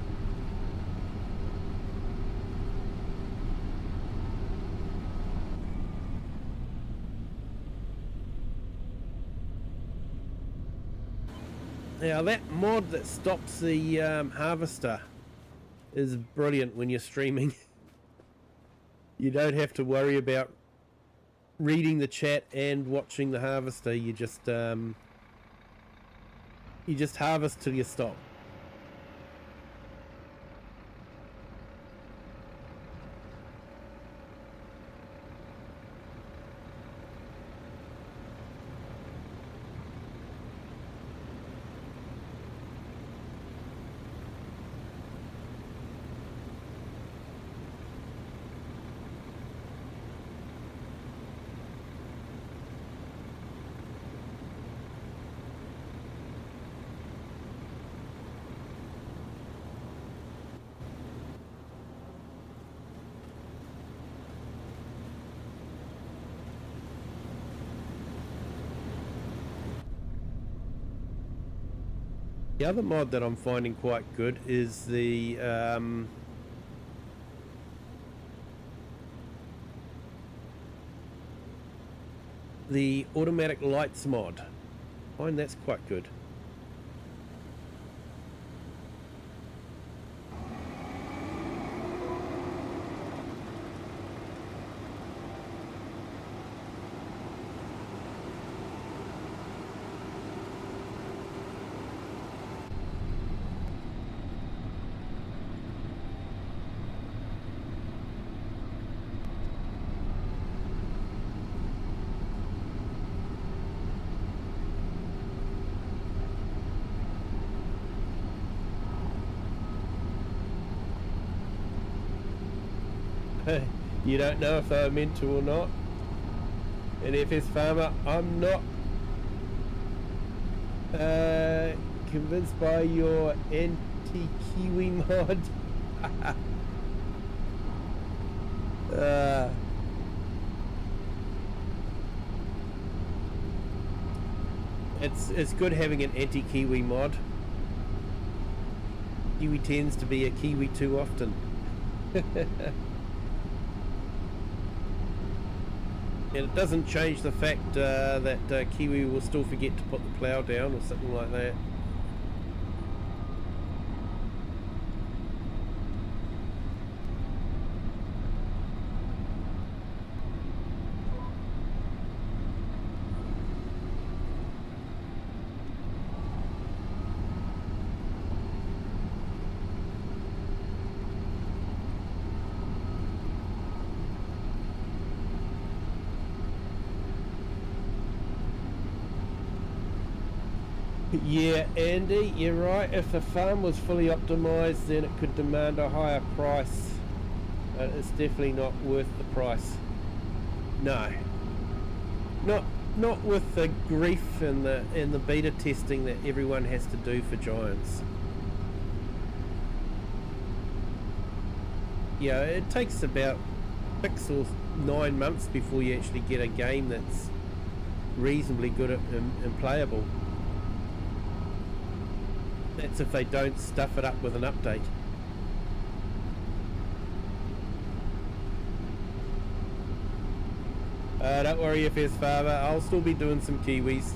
A: Now that mod that stops the harvester is brilliant when you're streaming. You don't have to worry about reading the chat and watching the harvester. You just harvest till you stop. The other mod that I'm finding quite good is the automatic lights mod. I find that's quite good. You don't know if they were meant to or not. And FS Farmer, I'm not convinced by your anti-Kiwi mod. It's good having an anti-Kiwi mod. Kiwi tends to be a Kiwi too often. And it doesn't change the fact that Kiwi will still forget to put the plough down or something like that. Yeah, Andy, you're right. If the farm was fully optimised, then it could demand a higher price. It's definitely not worth the price. No, not with the grief and the beta testing that everyone has to do for Giants. Yeah, it takes about 6 or 9 months before you actually get a game that's reasonably good and playable. That's if they don't stuff it up with an update. Don't worry, FS Farmer, I'll still be doing some Kiwis.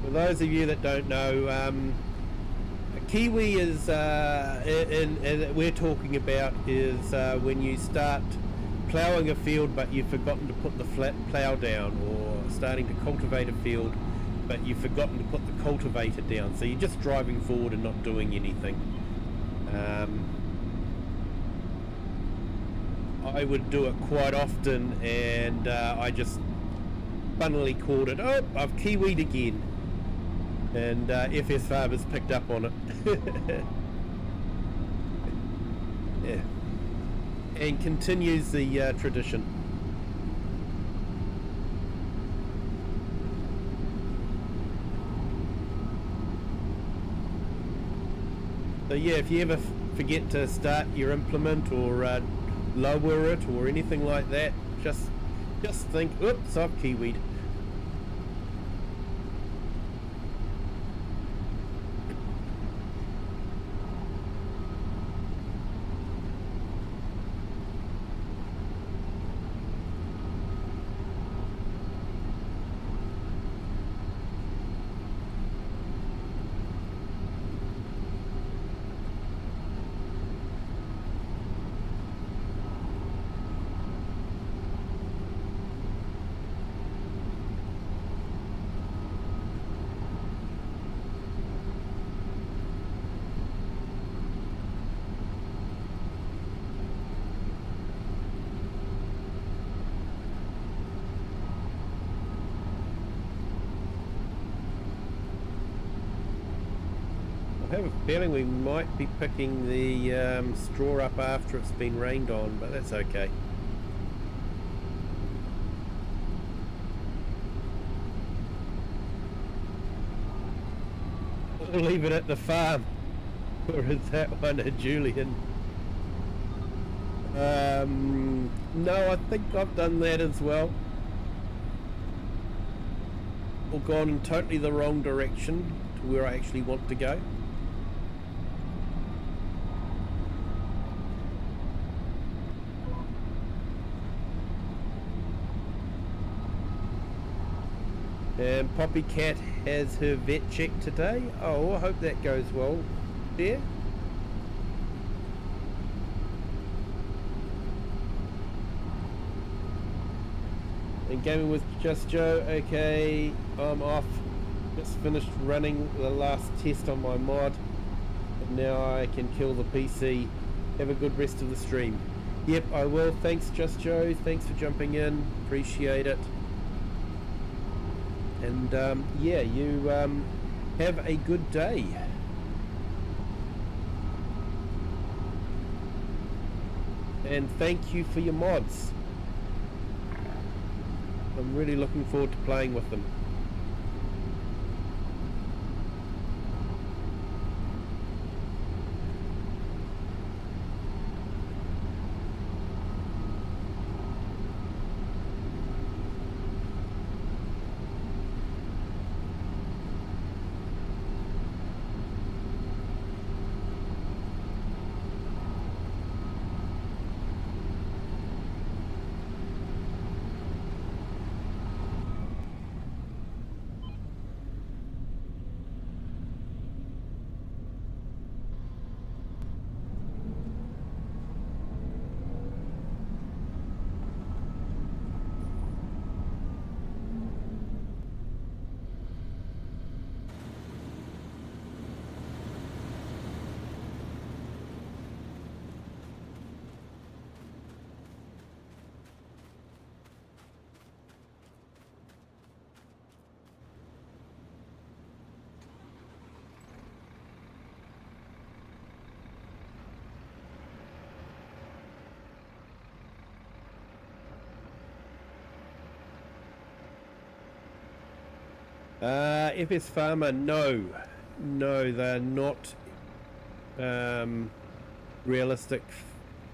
A: For those of you that don't know, Kiwi is, and we're talking about is when you start ploughing a field but you've forgotten to put the plough down, or starting to cultivate a field but you've forgotten to put the cultivator down, so you're just driving forward and not doing anything. I would do it quite often, and I just funnily called it, oh, I've Kiwi'd again. And FS Farmer's picked up on it. Yeah. And continues the tradition. So yeah, if you ever forget to start your implement or lower it or anything like that, just think, oops, I've Kiwi'd. I have a feeling we might be picking the straw up after it's been rained on, but that's okay. We'll leave it at the farm. Or is that one a Julian? No, I think I've done that as well. Or gone in totally the wrong direction to where I actually want to go. And Poppy Cat has her vet check today. Oh, I hope that goes well there. And gaming with Just Joe. Okay, I'm off. Just finished running the last test on my mod. And now I can kill the PC. Have a good rest of the stream. Yep, I will. Thanks, Just Joe. Thanks for jumping in. Appreciate it. And yeah, you have a good day. And thank you for your mods. I'm really looking forward to playing with them. FS Farmer, no, they're not realistic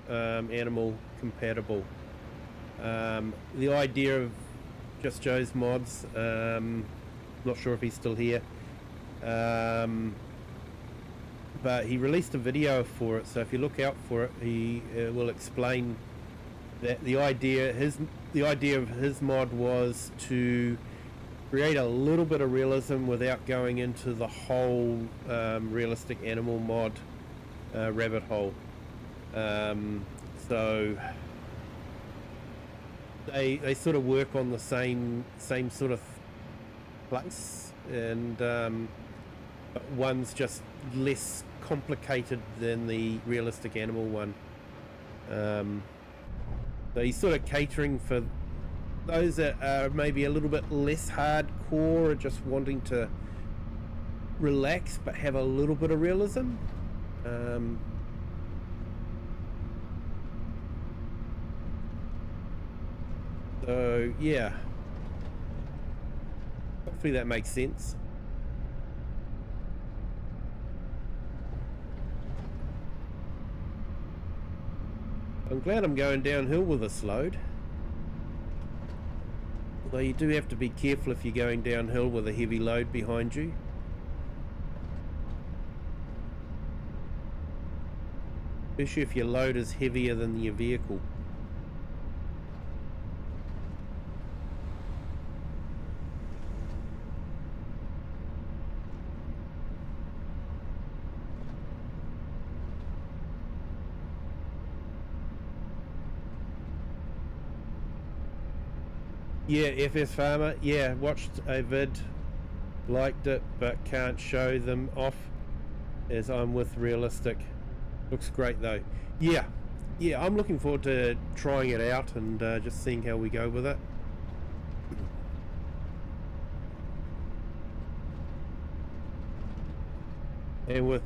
A: animal compatible. The idea of Just Joe's mods, not sure if he's still here, but he released a video for it, so if you look out for it, he will explain that the idea of his mod was to create a little bit of realism without going into the whole realistic animal mod rabbit hole. So they sort of work on the same sort of place, and but one's just less complicated than the realistic animal one. So he's sort of catering for those that are maybe a little bit less hardcore or just wanting to relax but have a little bit of realism. So yeah, hopefully that makes sense. I'm glad I'm going downhill with this load. Although you do have to be careful if you're going downhill with a heavy load behind you. Especially if your load is heavier than your vehicle. Yeah, FS Farmer, yeah, watched a vid, liked it, but can't show them off as I'm with realistic. Looks great though. Yeah, I'm looking forward to trying it out and just seeing how we go with it. And with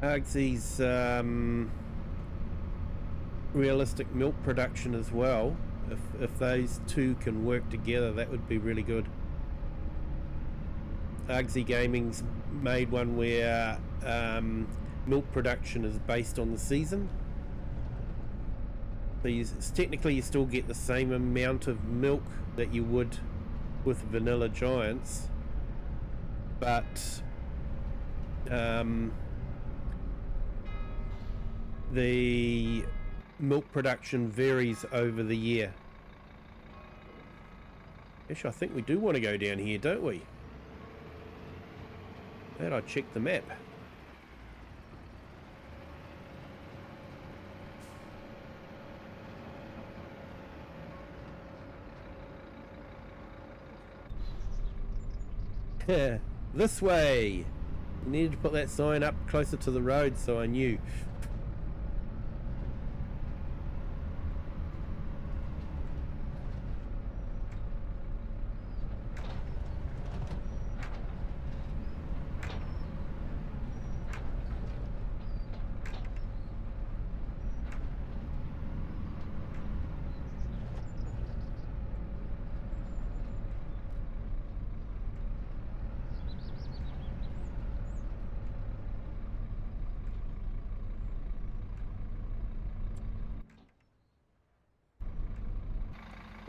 A: Hugsy's realistic milk production as well, if those two can work together, that would be really good. Uggsy Gaming's made one where milk production is based on the season. So technically you still get the same amount of milk that you would with Vanilla Giants, but the milk production varies over the year. Actually, I think we do want to go down here, don't we? And I checked the map. This way. You needed to put that sign up closer to the road so I knew.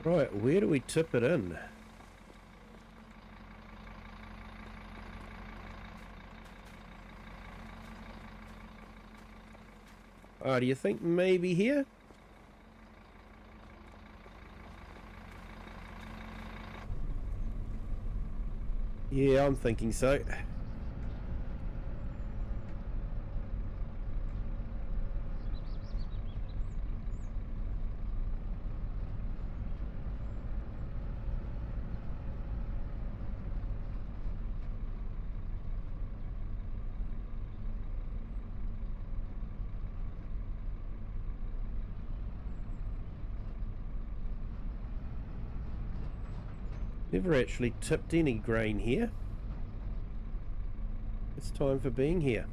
A: Right, where do we tip it in? Oh, do you think maybe here? Yeah, I'm thinking so. Never actually tipped any grain here. It's time for being here.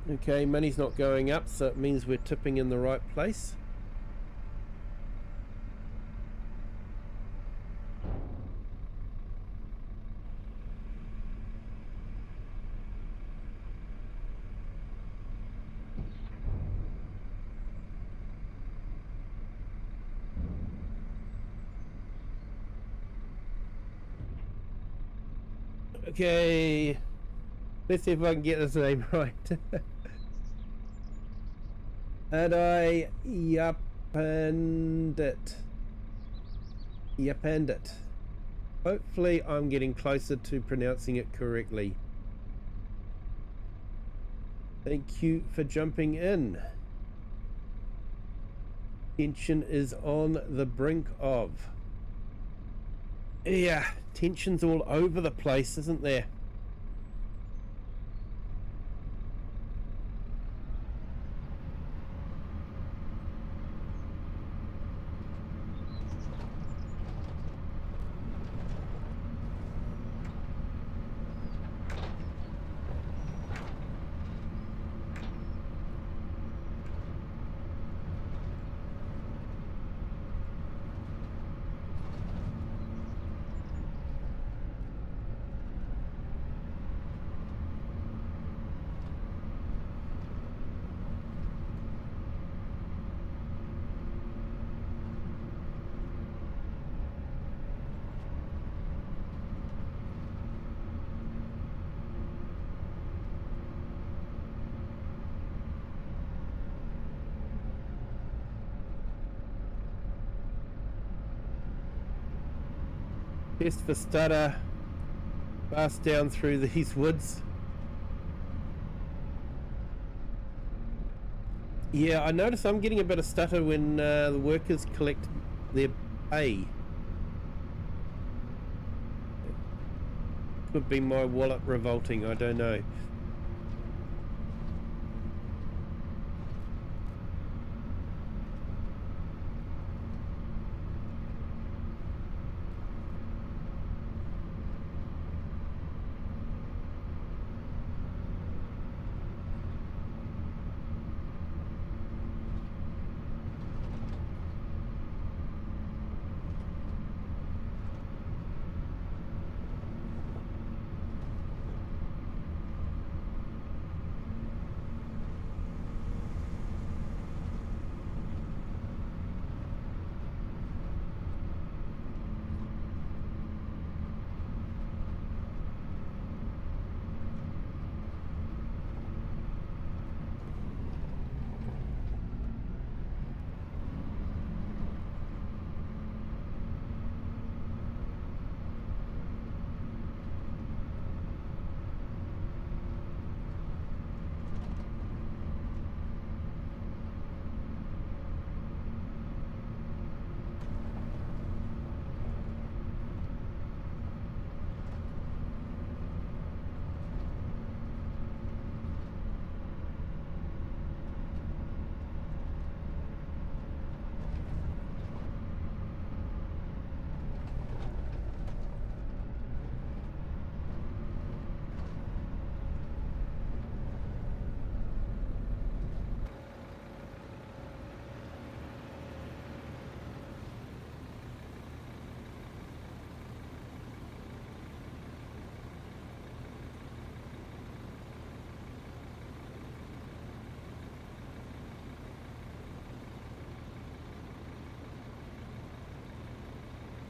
A: Okay, money's not going up, so it means we're tipping in the right place. Okay, let's see if I can get this name right. And I yappened it. Yappened it. Hopefully I'm getting closer to pronouncing it correctly. Thank you for jumping in. Tension is on the brink of. Yeah, tension's all over the place, isn't there? Test for stutter. Fast down through these woods. Yeah, I notice I'm getting a bit of stutter when the workers collect their pay. Could be my wallet revolting, I don't know.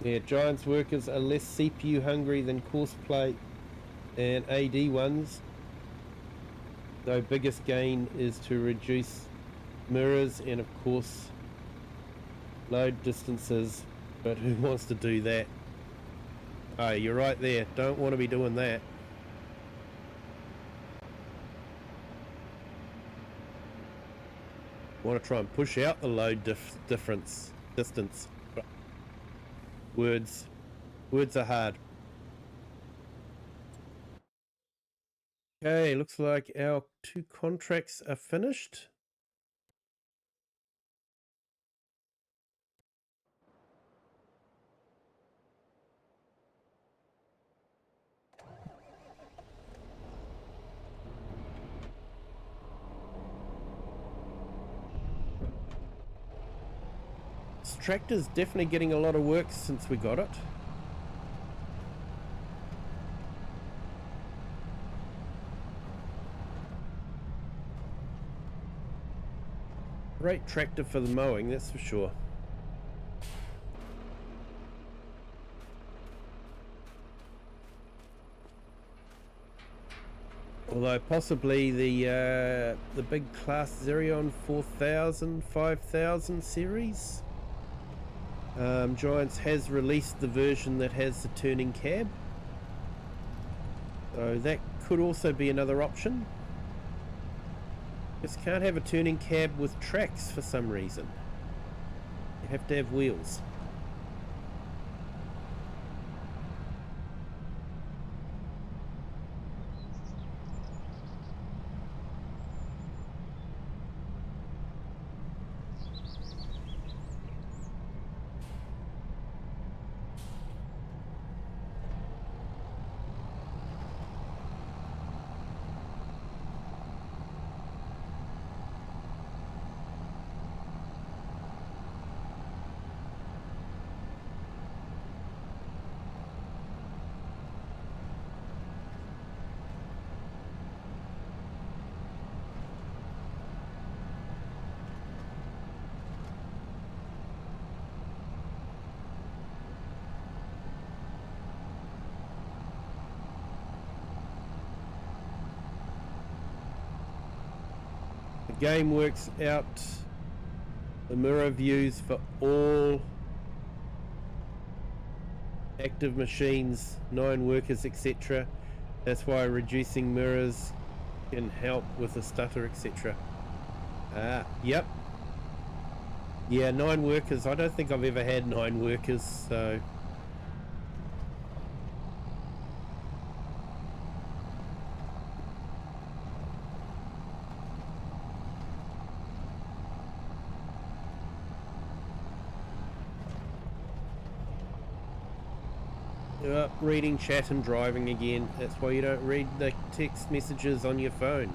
A: Yeah, Giants workers are less CPU hungry than course plate and AD ones. Though biggest gain is to reduce mirrors and of course load distances, but who wants to do that? Oh, you're right there. Don't want to be doing that. Want to try and push out the load distance. Words are hard. Okay, looks like our 2 contracts are finished. This tractor's definitely getting a lot of work since we got it. Great tractor for the mowing, that's for sure. Although possibly the big class Xerion 4000, 5000 series, Giants has released the version that has the turning cab, so that could also be another option. Just can't have a turning cab with tracks for some reason. You have to have wheels. The game works out the mirror views for all active machines, 9 workers, etc. That's why reducing mirrors can help with the stutter, etc. Yep. Yeah, 9 workers. I don't think I've ever had 9 workers, so... reading chat and driving again. That's why you don't read the text messages on your phone.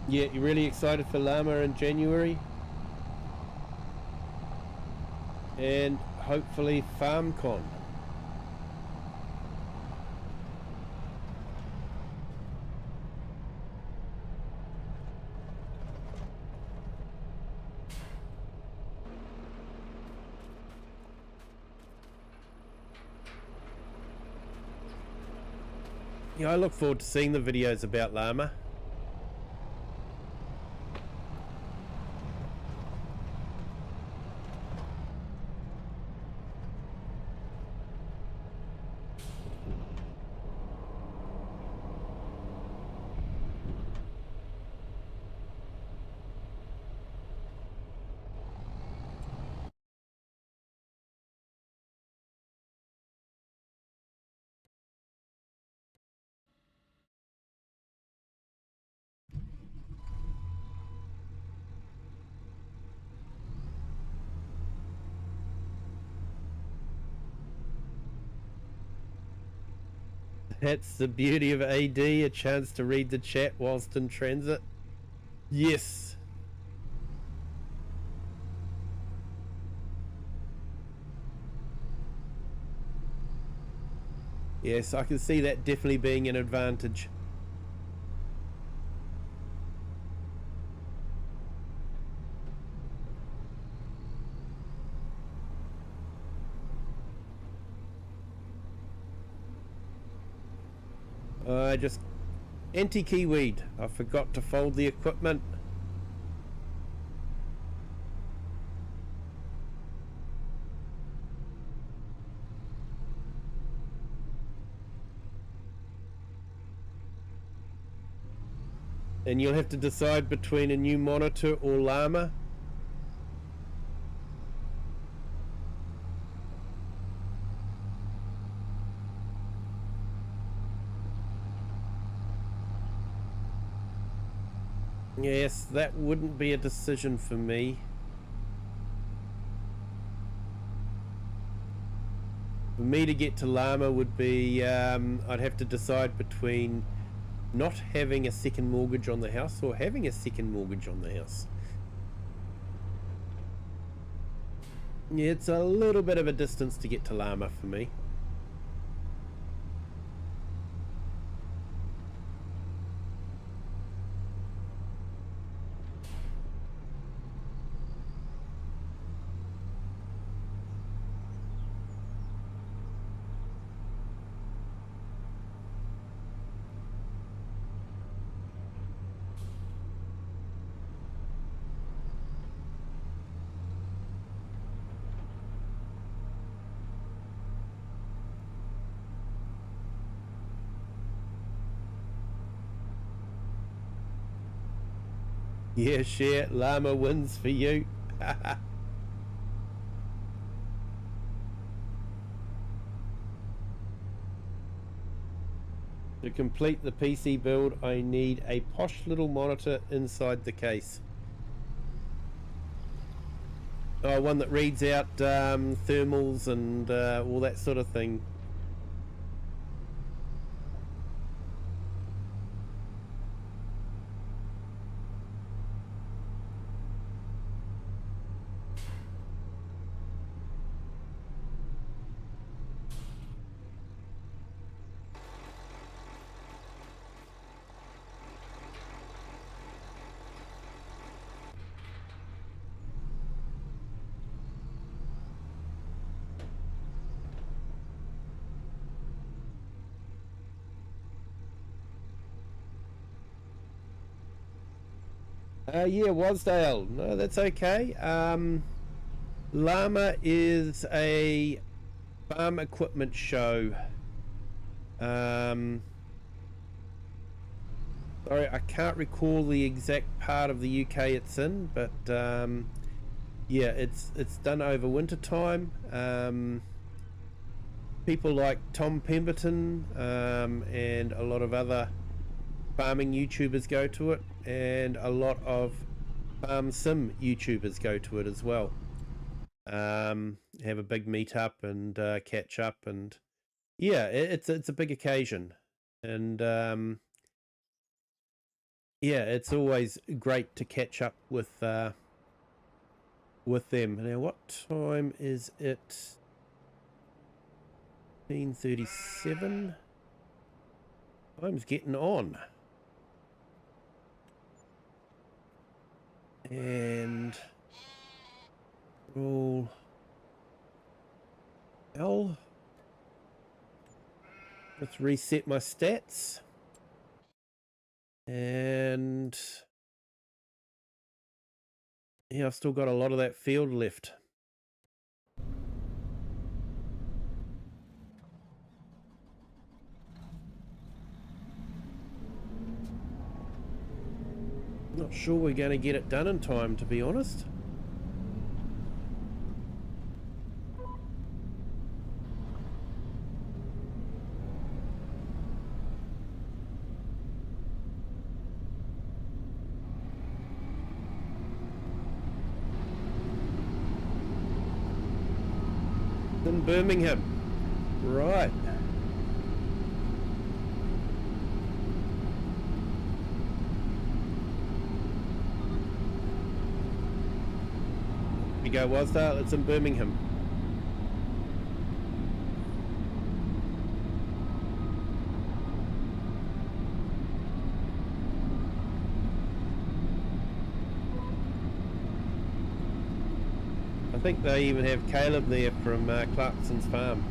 A: Yeah, you're really excited for Llama in January? And hopefully FarmCon. Yeah, I look forward to seeing the videos about Llama. That's the beauty of AD, a chance to read the chat whilst in transit. Yes. Yes, I can see that definitely being an advantage. I just anti-Kiwi. I forgot to fold the equipment. And you'll have to decide between a new monitor or llama. Yes, that wouldn't be a decision for me. For me to get to llama would be, I'd have to decide between not having a second mortgage on the house or having a second mortgage on the house. Yeah, it's a little bit of a distance to get to llama for me. Yeah, share. Llama wins for you. To complete the PC build, I need a posh little monitor inside the case. Oh, one that reads out thermals and all that sort of thing. Yeah, Wasdale. No, that's okay. Llama is a farm equipment show. Sorry, I can't recall the exact part of the UK it's in, but yeah, it's done over winter time. People like Tom Pemberton and a lot of other farming YouTubers go to it, and a lot of farm sim YouTubers go to it as well. Have a big meet up and catch up, and yeah, it's a big occasion, and yeah, it's always great to catch up with them. Now, what time is it? 15:37. Time's getting on. And roll L. Let's reset my stats. And yeah, I've still got a lot of that field left. Not sure we're going to get it done in time, to be honest. In Birmingham. Right. . We go Wasdale, it's in Birmingham. I think they even have Caleb there from Clarkson's farm.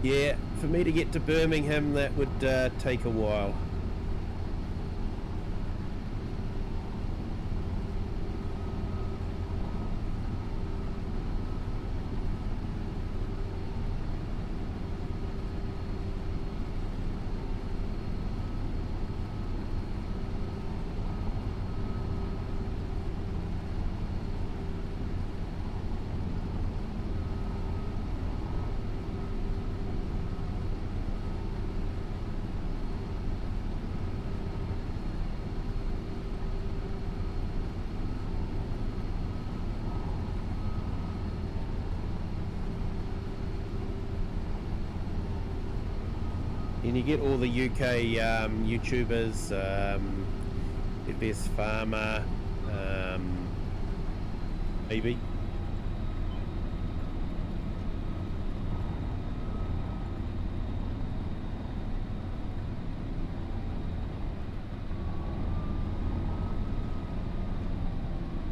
A: Yeah, for me to get to Birmingham, that would take a while. And you get all the UK YouTubers, FS Farmer, maybe.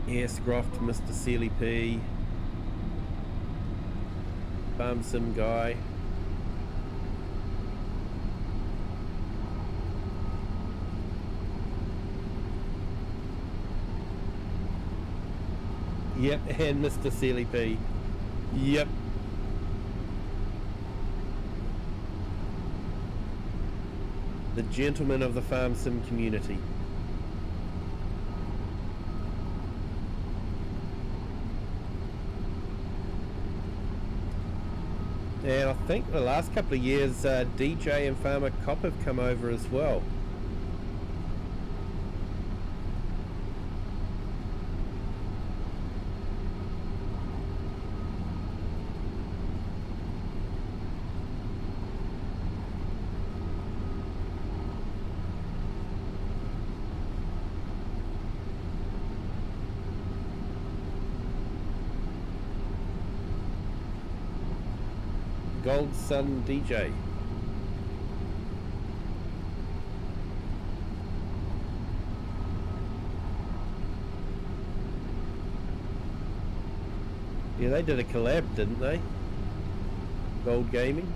A: Yes, Groft, Mr. Sealy P, Farm Sim Guy. Yep, and Mr. Sealy P. Yep. The gentleman of the Farm Sim community. And I think the last couple of years DJ and Farmer Cop have come over as well. Gold Sun DJ. Yeah, they did a collab, didn't they? Gold Gaming.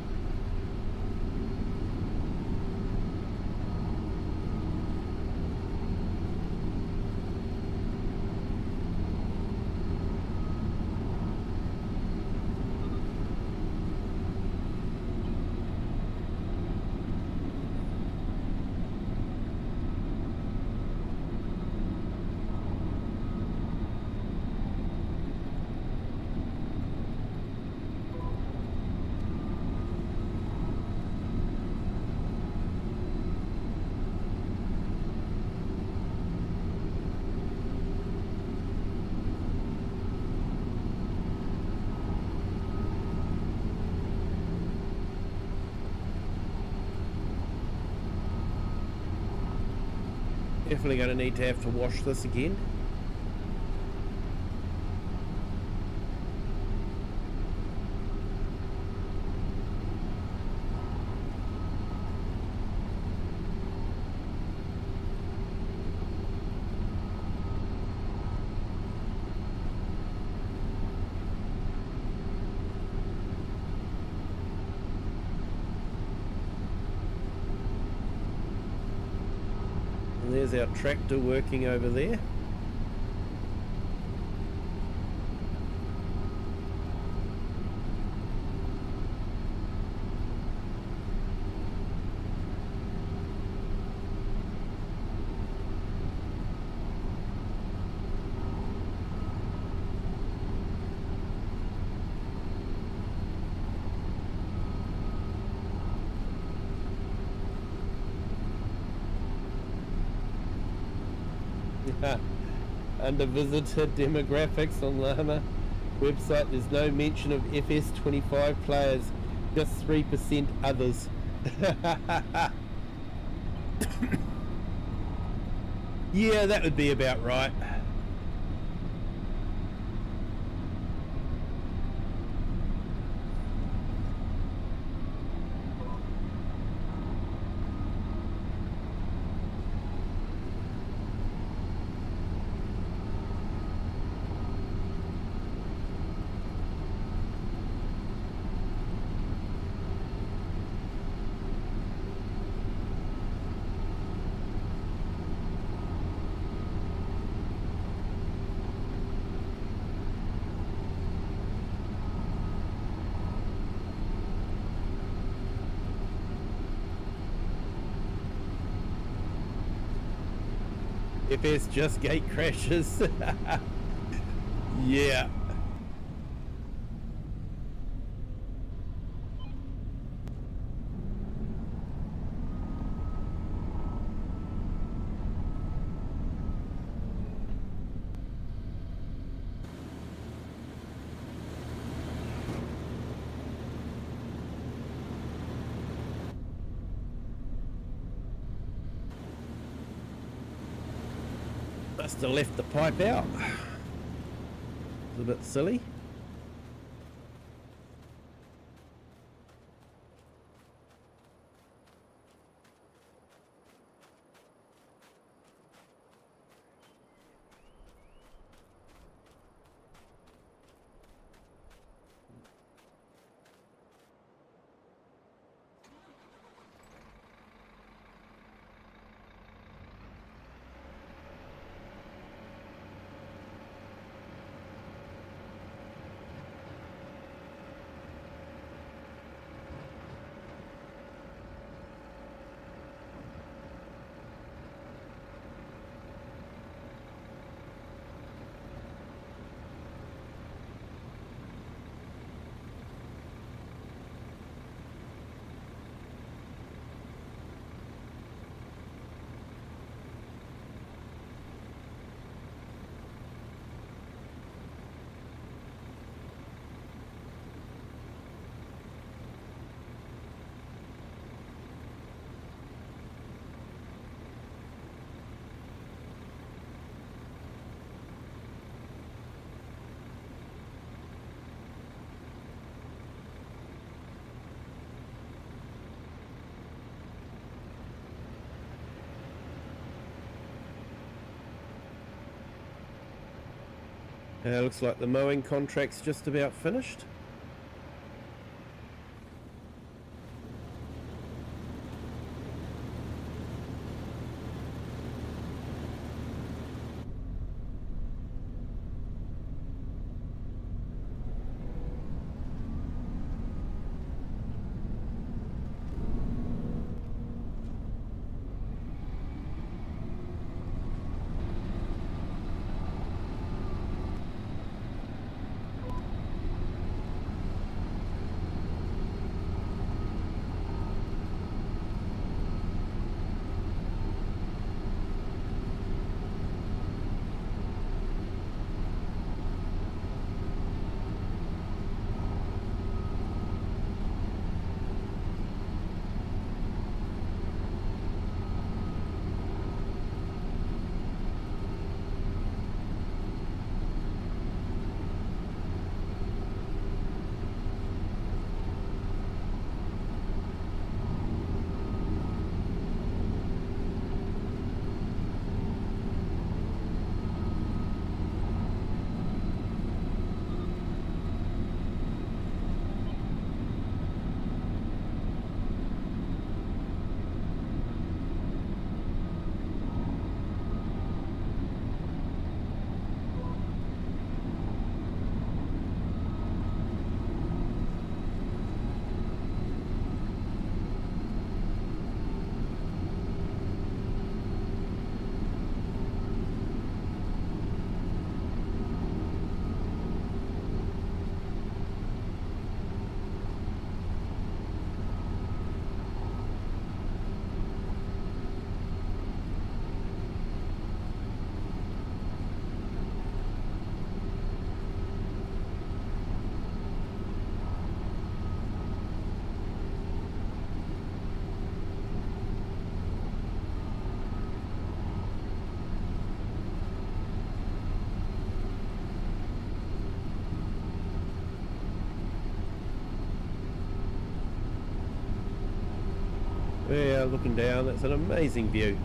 A: Definitely going to have to wash this again. There's our tractor working over there. Under visitor demographics on Llama website, there's no mention of FS25 players, just 3% others. Yeah, that would be about right. If it's just gate crashes. Yeah. Must have left the pipe out. It's a bit silly. Looks like the mowing contract's just about finished. looking down, that's an amazing view.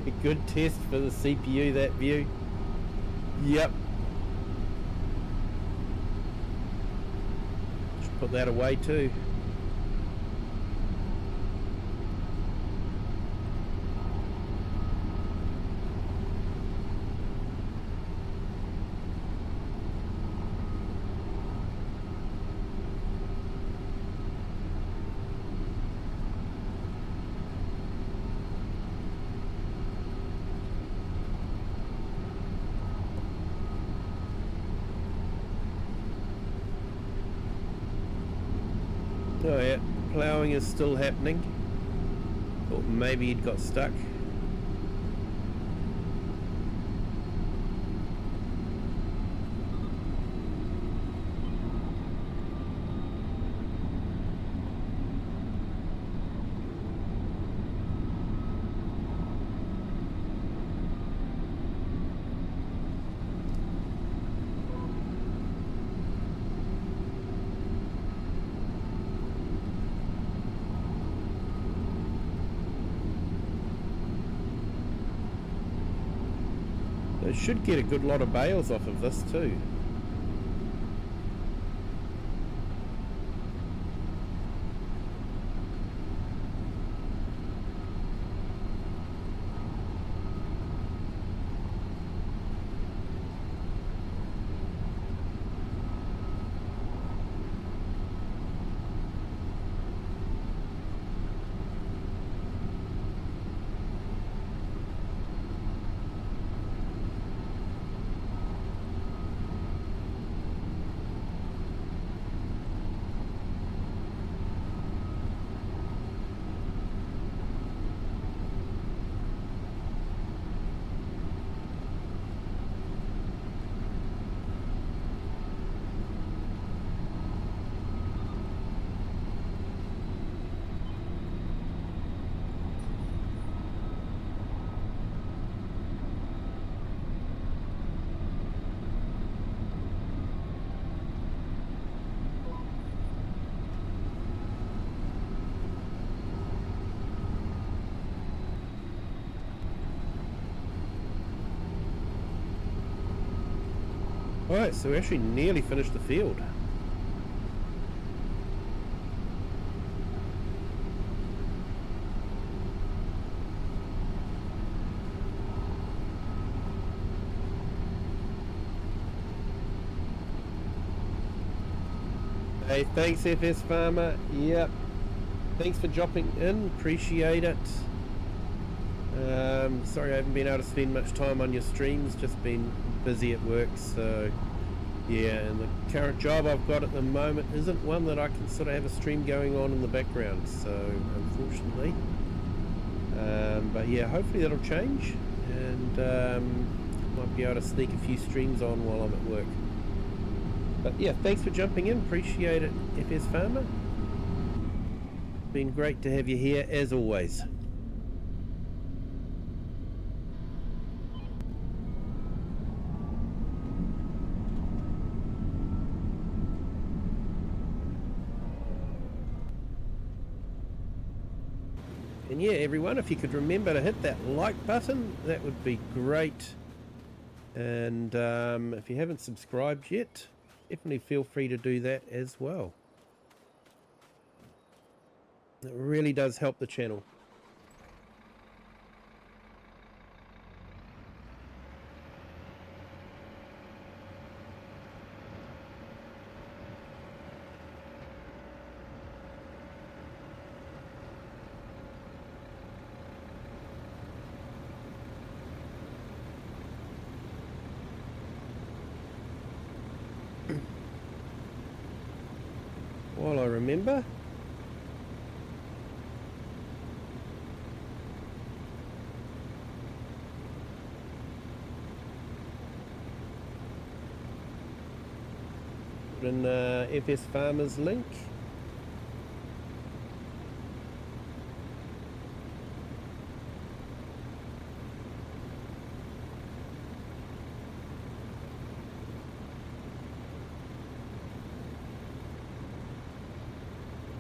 A: A good test for the CPU, that view. Yep. Should put that away too. Oh yeah, ploughing is still happening. Or maybe he'd got stuck. They should get a good lot of bales off of this too. Alright, so we actually nearly finished the field. Hey, thanks FS Farmer. Yep. Thanks for dropping in. Appreciate it. Sorry I haven't been able to spend much time on your streams. Just been busy at work. So yeah, and the current job I've got at the moment isn't one that I can sort of have a stream going on in the background. So unfortunately. But yeah, hopefully that'll change. And might be able to sneak a few streams on while I'm at work. But yeah, thanks for jumping in. Appreciate it, FS Farmer. Been great to have you here as always. And yeah, everyone, if you could remember to hit that like button, that would be great. And if you haven't subscribed yet, definitely feel free to do that as well. It really does help the channel. while I remember. Put in FS Farmers link.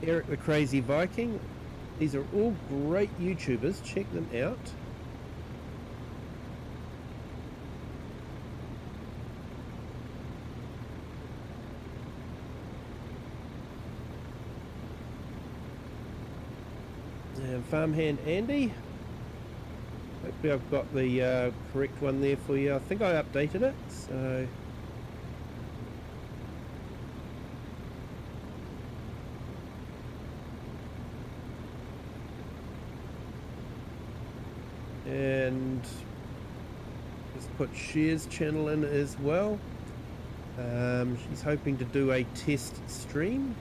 A: Eric the Crazy Viking. These are all great YouTubers. Check them out. And Farmhand Andy. Hopefully I've got the correct one there for you. I think I updated it, so... And just put Shear's channel in as well. She's hoping to do a test stream.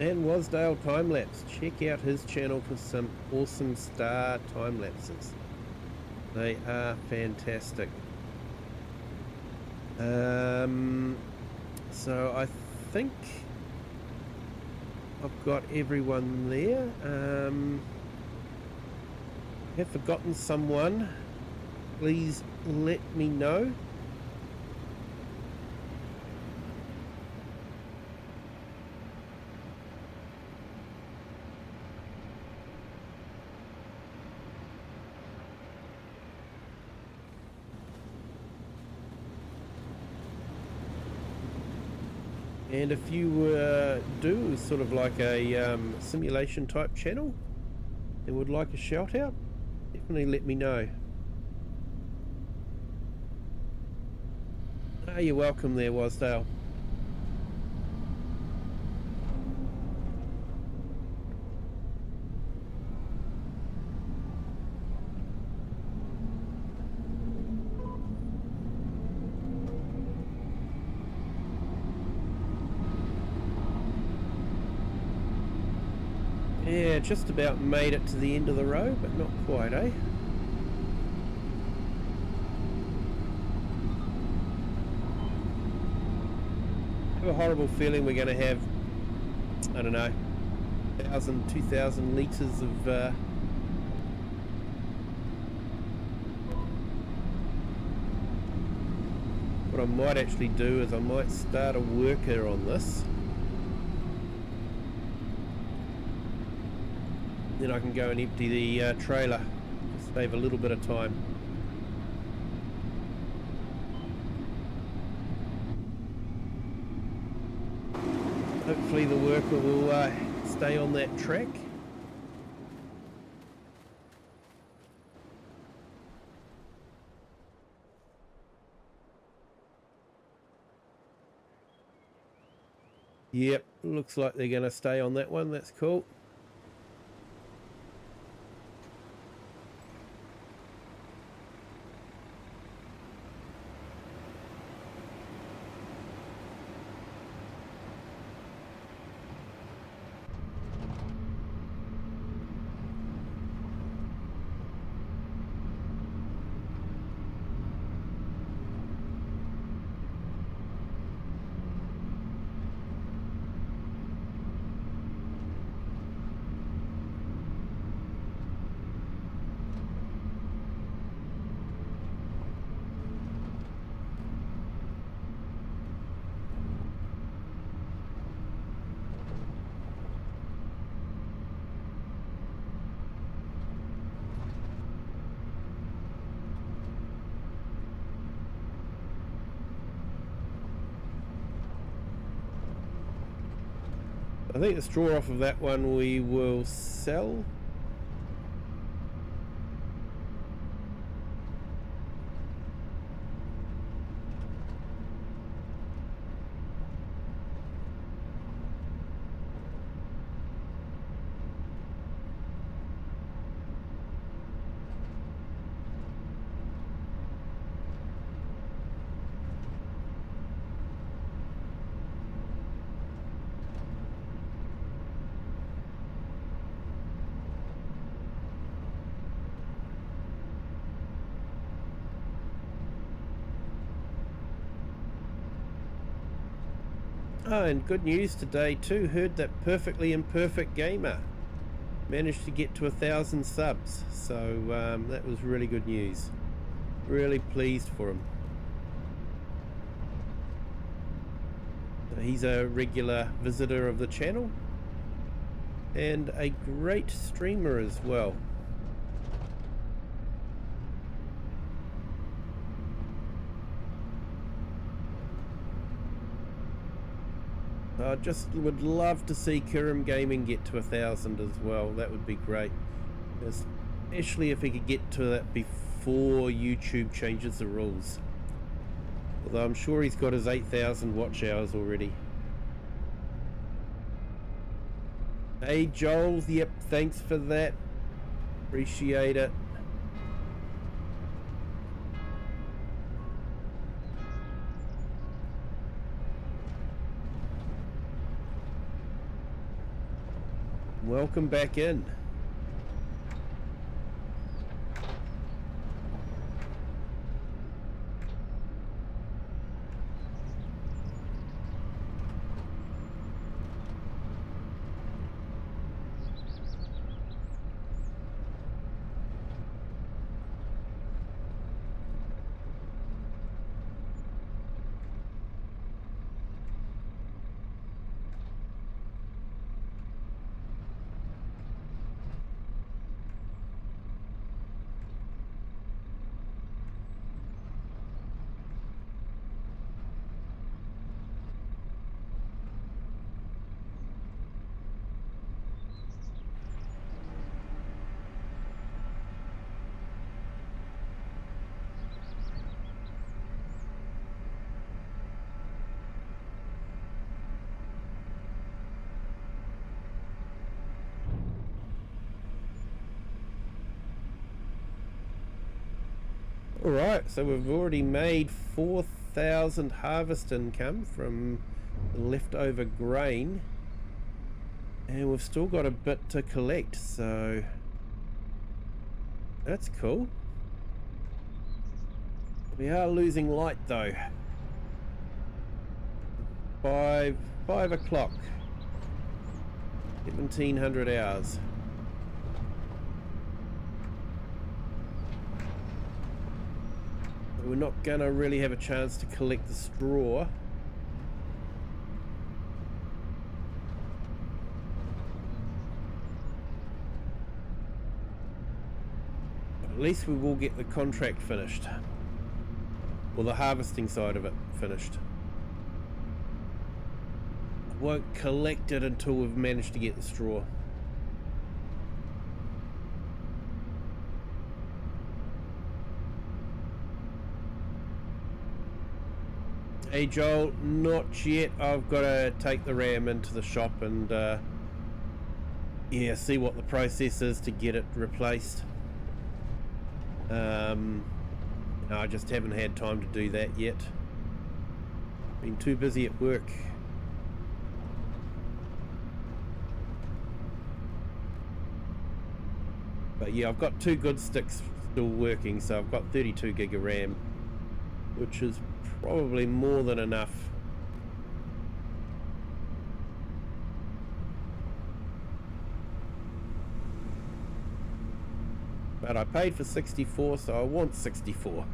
A: And Wasdale Time-Lapse. Check out his channel for some awesome star time-lapses. They are fantastic. So I think I've got everyone there. If I've forgotten someone, please let me know. And if you do sort of like a simulation type channel and would like a shout out, definitely let me know. Ah, you're welcome there, Wasdale. Yeah, just about made it to the end of the road, but not quite, eh? I have a horrible feeling we're going to have, I don't know, 1,000, 2,000 litres of what I might actually do is I might start a worker on this. Then I can go and empty the trailer to save a little bit of time. Hopefully the worker will stay on that track. Yep, looks like they're going to stay on that one. That's cool. I think the straw off of that one we will sell. Oh, and good news today too. Heard that Perfectly Imperfect Gamer managed to get to 1,000 subs. So that was really good news. Really pleased for him. He's a regular visitor of the channel and a great streamer as well. I just would love to see Kirim Gaming get to 1,000 as well. That would be great, especially if he could get to that before YouTube changes the rules. Although I'm sure he's got his 8,000 watch hours already. Hey Joel, yep, thanks for that. Appreciate it. Welcome back in. Alright, so we've already made 4,000 harvest income from the leftover grain, and we've still got a bit to collect, so that's cool. We are losing light though. 5 o'clock, 1700 hours. We're not gonna really have a chance to collect the straw. But at least we will get the contract finished, or the harvesting side of it finished. I won't collect it until we've managed to get the straw. Hey Joel, not yet. I've got to take the RAM into the shop and yeah, see what the process is to get it replaced. I just haven't had time to do that yet. Been too busy at work. But yeah, I've got 2 good sticks still working, so I've got 32 gig of RAM, which is probably more than enough. But I paid for 64, so I want 64.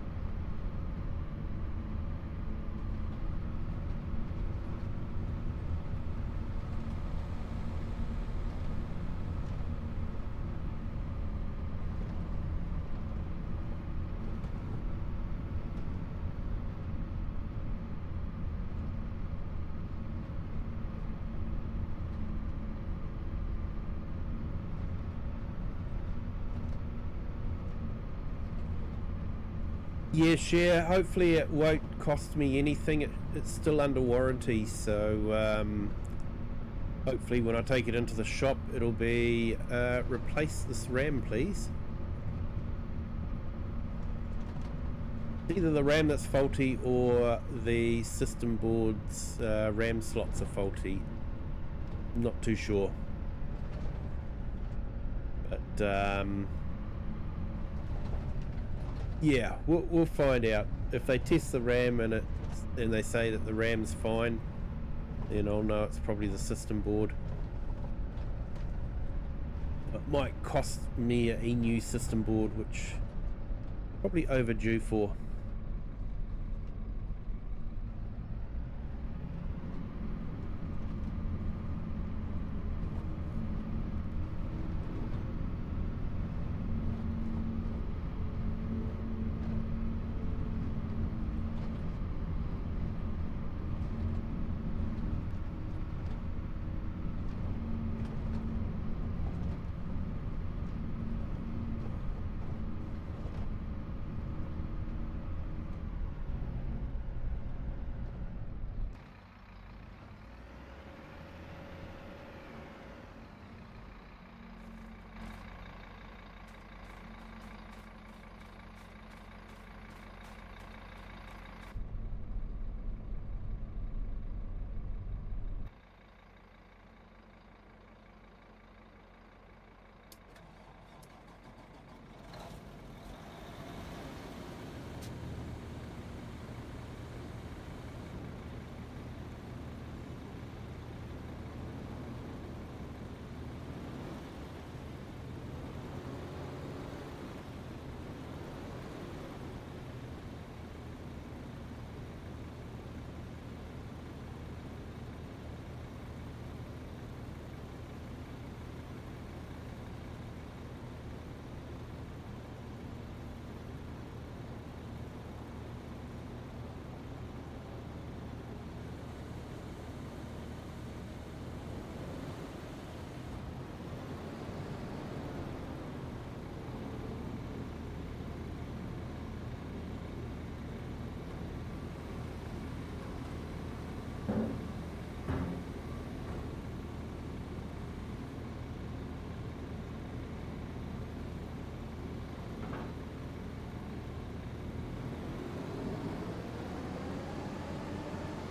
A: Yeah, share. Hopefully it won't cost me anything. It's still under warranty, so hopefully when I take it into the shop it'll be replace this RAM please. Either the RAM that's faulty or the system board's RAM slots are faulty. I'm not too sure. But yeah, we'll find out. If they test the RAM and they say that the RAM's fine, then I'll know it's probably the system board. It might cost me a new system board, which probably overdue for.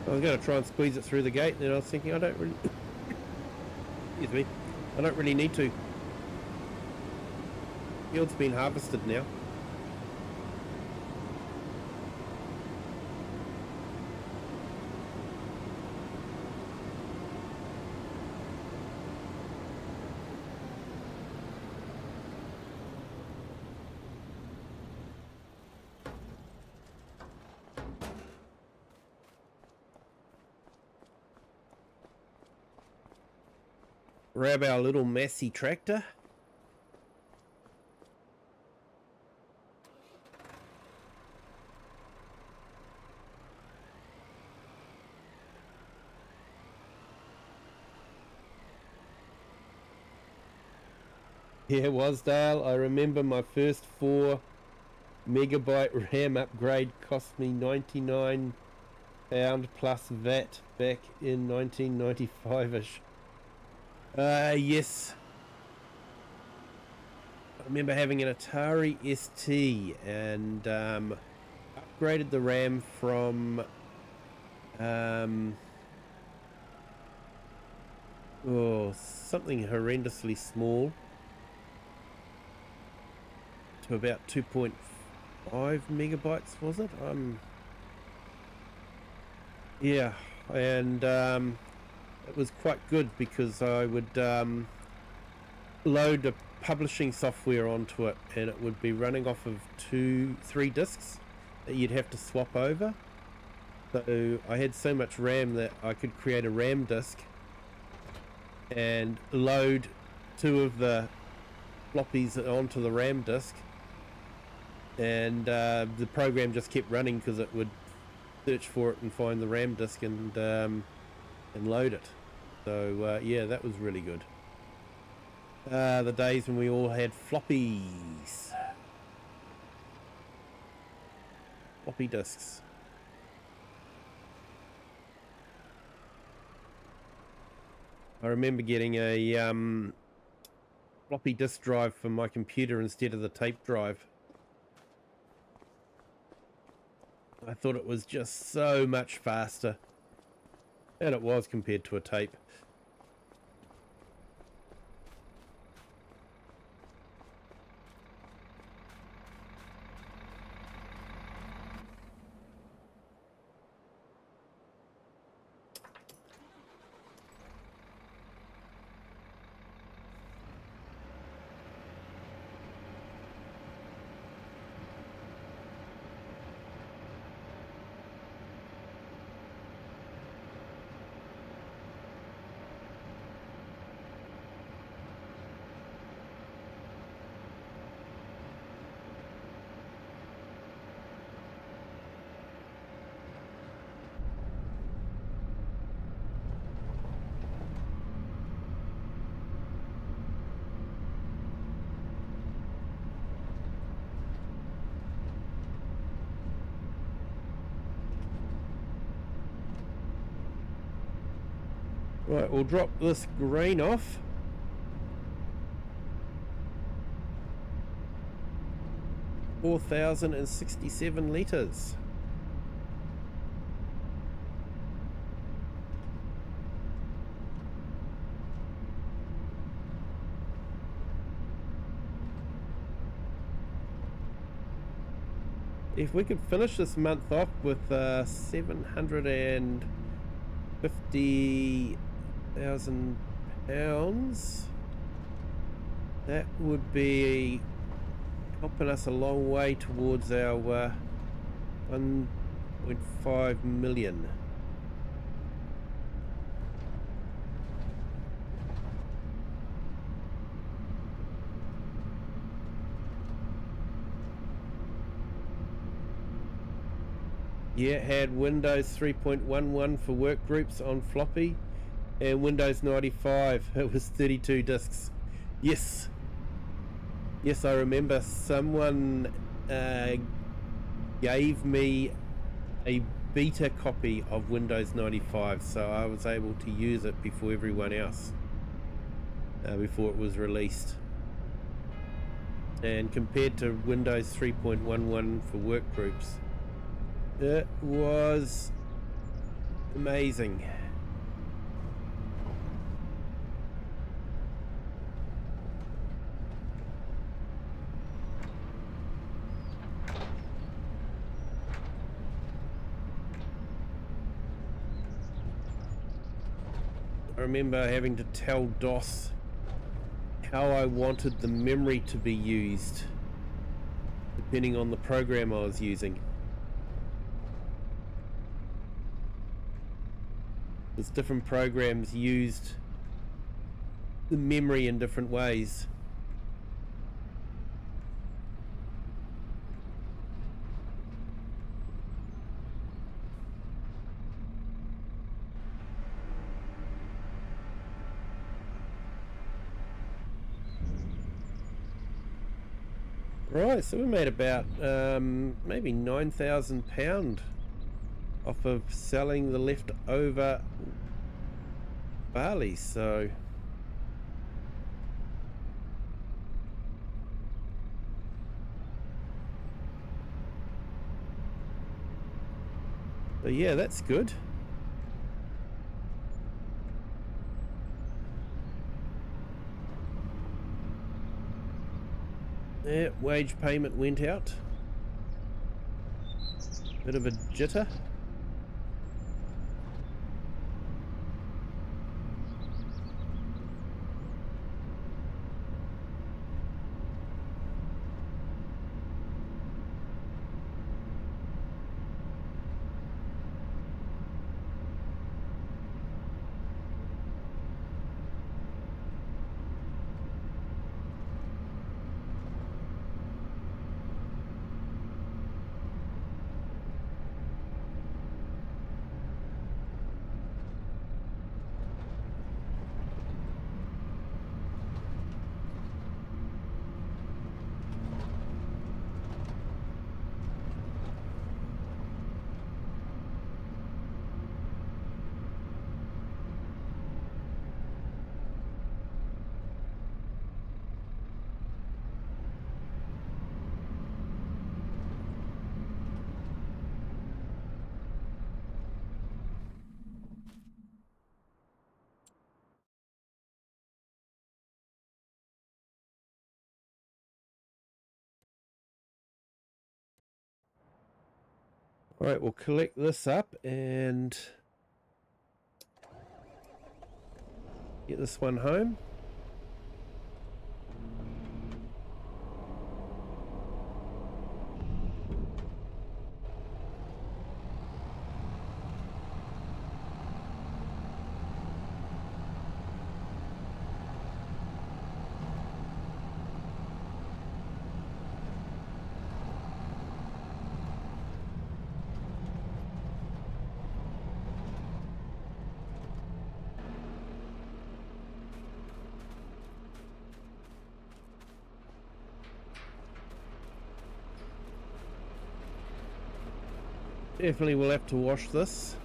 A: I was going to try and squeeze it through the gate, and then I was thinking, I don't really, excuse me, I don't really need to. Field's been harvested now. Grab our little messy tractor. Yeah, Wasdale, I remember my first 4 megabyte RAM upgrade cost me £99 plus VAT back in 1995-ish. Yes. I remember having an Atari ST and upgraded the RAM from something horrendously small to about 2.5 megabytes, was it? Yeah, and it was quite good because I would load a publishing software onto it and it would be running off of 2-3 discs that you'd have to swap over. So I had so much RAM that I could create a RAM disk and load 2 of the floppies onto the RAM disk, and the program just kept running because it would search for it and find the RAM disk and load it. So yeah, that was really good. The days when we all had floppies, floppy disks. I remember getting a floppy disk drive for my computer instead of the tape drive. I thought it was just so much faster, and it was compared to a tape. Right, we'll drop this green off. $4,067 litres. If we could finish this month off with 750,000 pounds, that would be helping us a long way towards our 1.5 million. Yeah, it had Windows 3.11 for work groups on floppy and Windows 95. It was 32 discs. Yes. Yes, I remember someone gave me a beta copy of Windows 95, so I was able to use it before everyone else, before it was released. And compared to Windows 3.11 for work groups, it was amazing. I remember having to tell DOS how I wanted the memory to be used, depending on the program I was using. Because different programs used the memory in different ways. Right, so we made about maybe £9,000 off of selling the leftover barley, so yeah, that's good. Yeah, wage payment went out. Bit of a jitter. All right, we'll collect this up and get this one home. Definitely will have to wash this.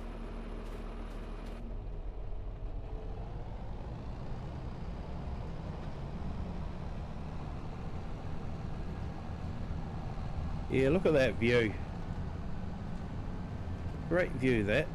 A: Yeah, look at that view. Great view, that.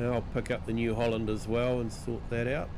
A: I'll pick up the New Holland as well and sort that out.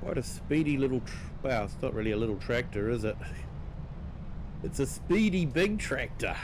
A: Quite a speedy little, wow, it's not really a little tractor, is it? It's a speedy big tractor.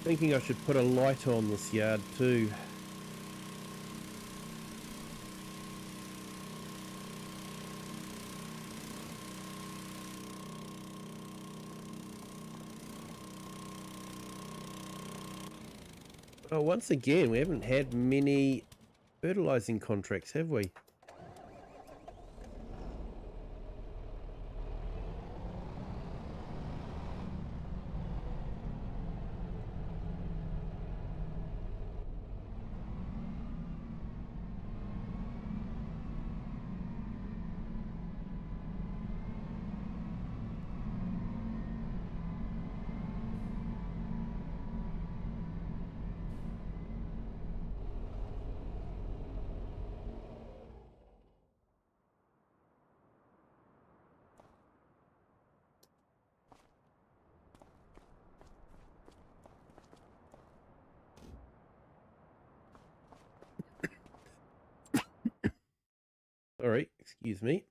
A: Thinking I should put a light on this yard too. Oh, once again, we haven't had many fertilizing contracts, have we? All right, excuse me.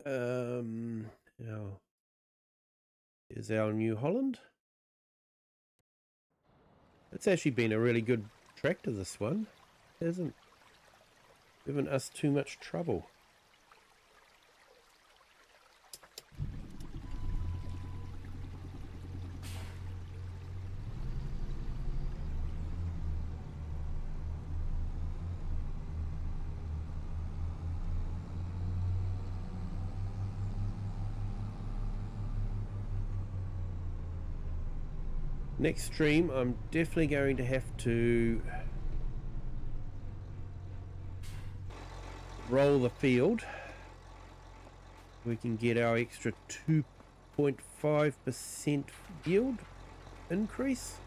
A: Now, here's our New Holland. It's actually been a really good tractor, this one. It hasn't given us too much trouble. Next stream, I'm definitely going to have to roll the field. We can get our extra 2.5% yield increase.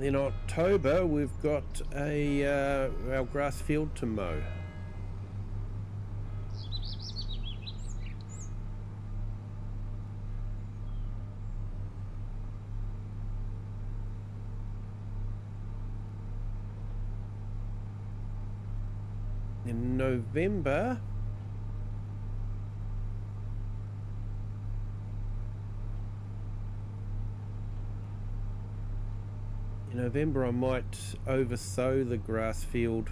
A: In October, we've got our grass field to mow. In November, I might oversow the grass field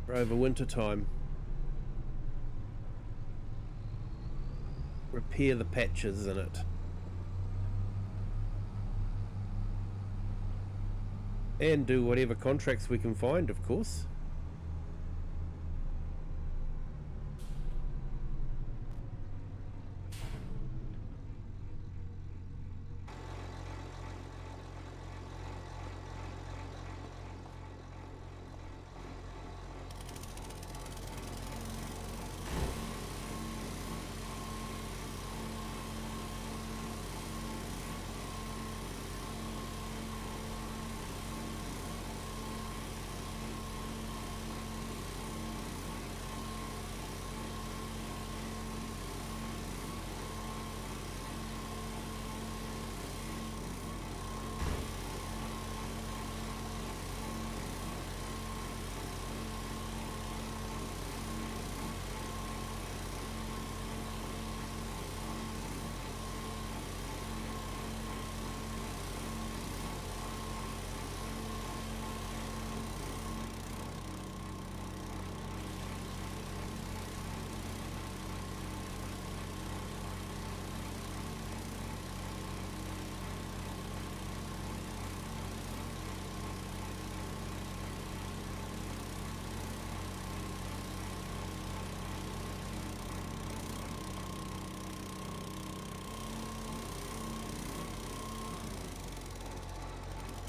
A: for over winter time. Repair the patches in it. And do whatever contracts we can find, of course.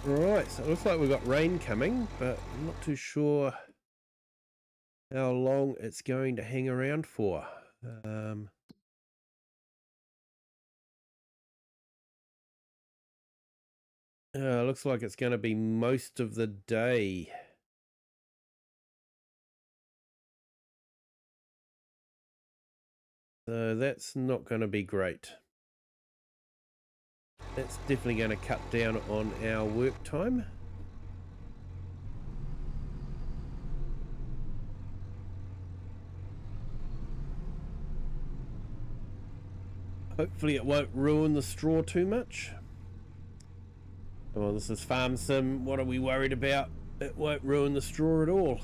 A: Right, so it looks like we've got rain coming, but I'm not too sure how long it's going to hang around for. Looks like it's going to be most of the day. So that's not going to be great. That's definitely going to cut down on our work time. Hopefully it won't ruin the straw too much. Well, this is Farm Sim. What are we worried about? It won't ruin the straw at all.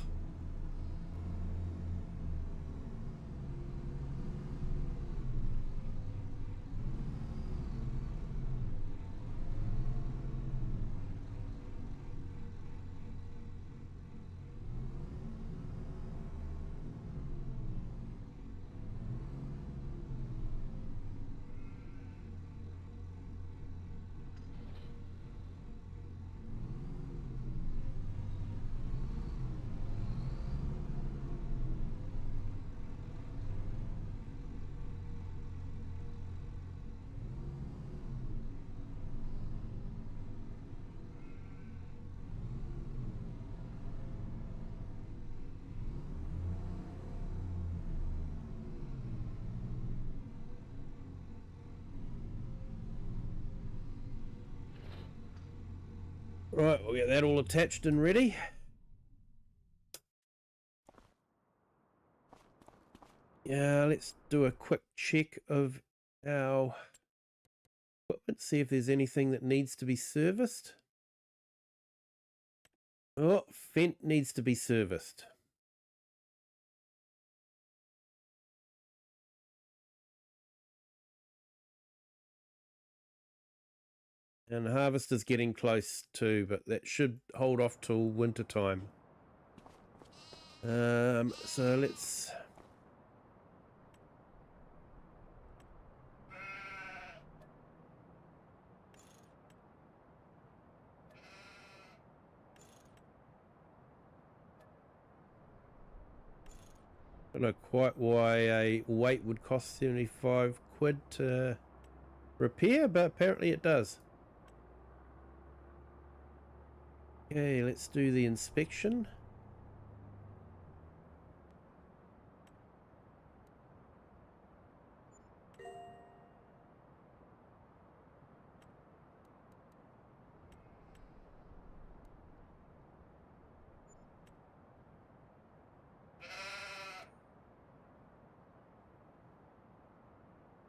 A: Right, we'll get that all attached and ready. Yeah, let's do a quick check of our equipment, see if there's anything that needs to be serviced. Oh, Fent needs to be serviced. And harvest is getting close too, but that should hold off till winter time. So let's... I don't know quite why a weight would cost 75 quid to repair, but apparently it does. Okay, let's do the inspection.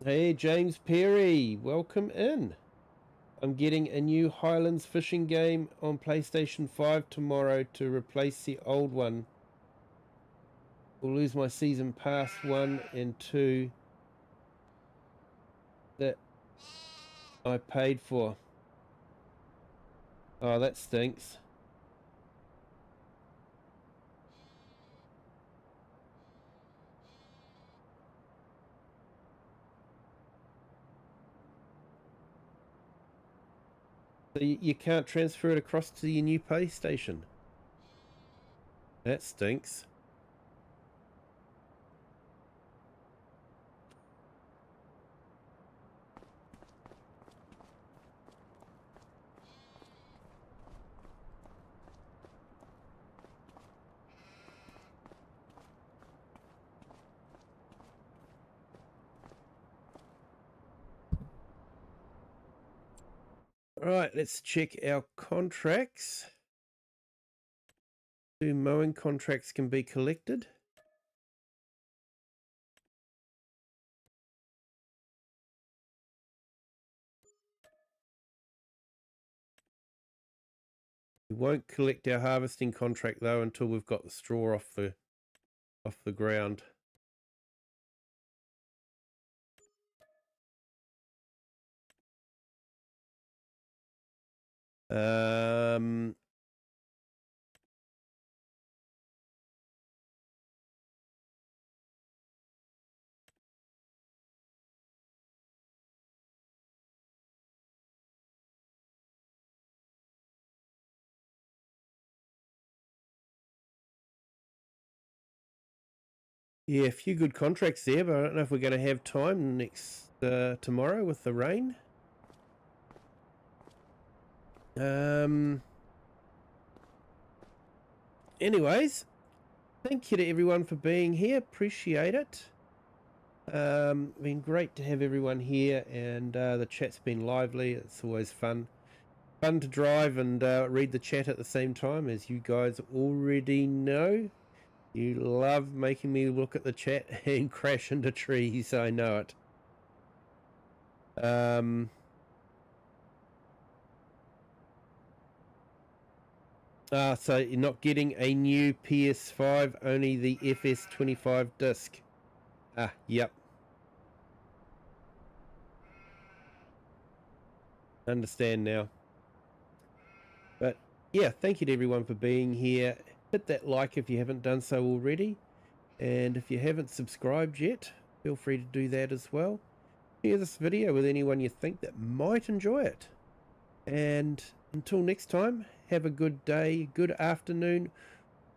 A: Hey, James Perry, welcome in. I'm getting a new Highlands fishing game on PlayStation 5 tomorrow to replace the old one. Will lose my season pass 1 and 2 that I paid for. Oh, that stinks. So you can't transfer it across to your new PlayStation. That stinks. All right, let's check our contracts. 2 mowing contracts can be collected. We won't collect our harvesting contract though until we've got the straw off the ground. Yeah, a few good contracts there, but I don't know if we're going to have time next tomorrow with the rain. Anyways, thank you to everyone for being here. Appreciate it. Been great to have everyone here, and the chat's been lively. It's always fun to drive and read the chat at the same time, as you guys already know. You love making me look at the chat and crash into trees. I know it. So you're not getting a new PS5, only the FS25 disc. Yep. Understand now. But yeah, thank you to everyone for being here. Hit that like if you haven't done so already. And if you haven't subscribed yet, feel free to do that as well. Share this video with anyone you think that might enjoy it. And until next time, have a good day, good afternoon,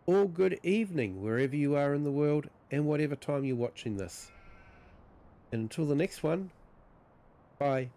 A: or good evening, wherever you are in the world and whatever time you're watching this. And until the next one, bye.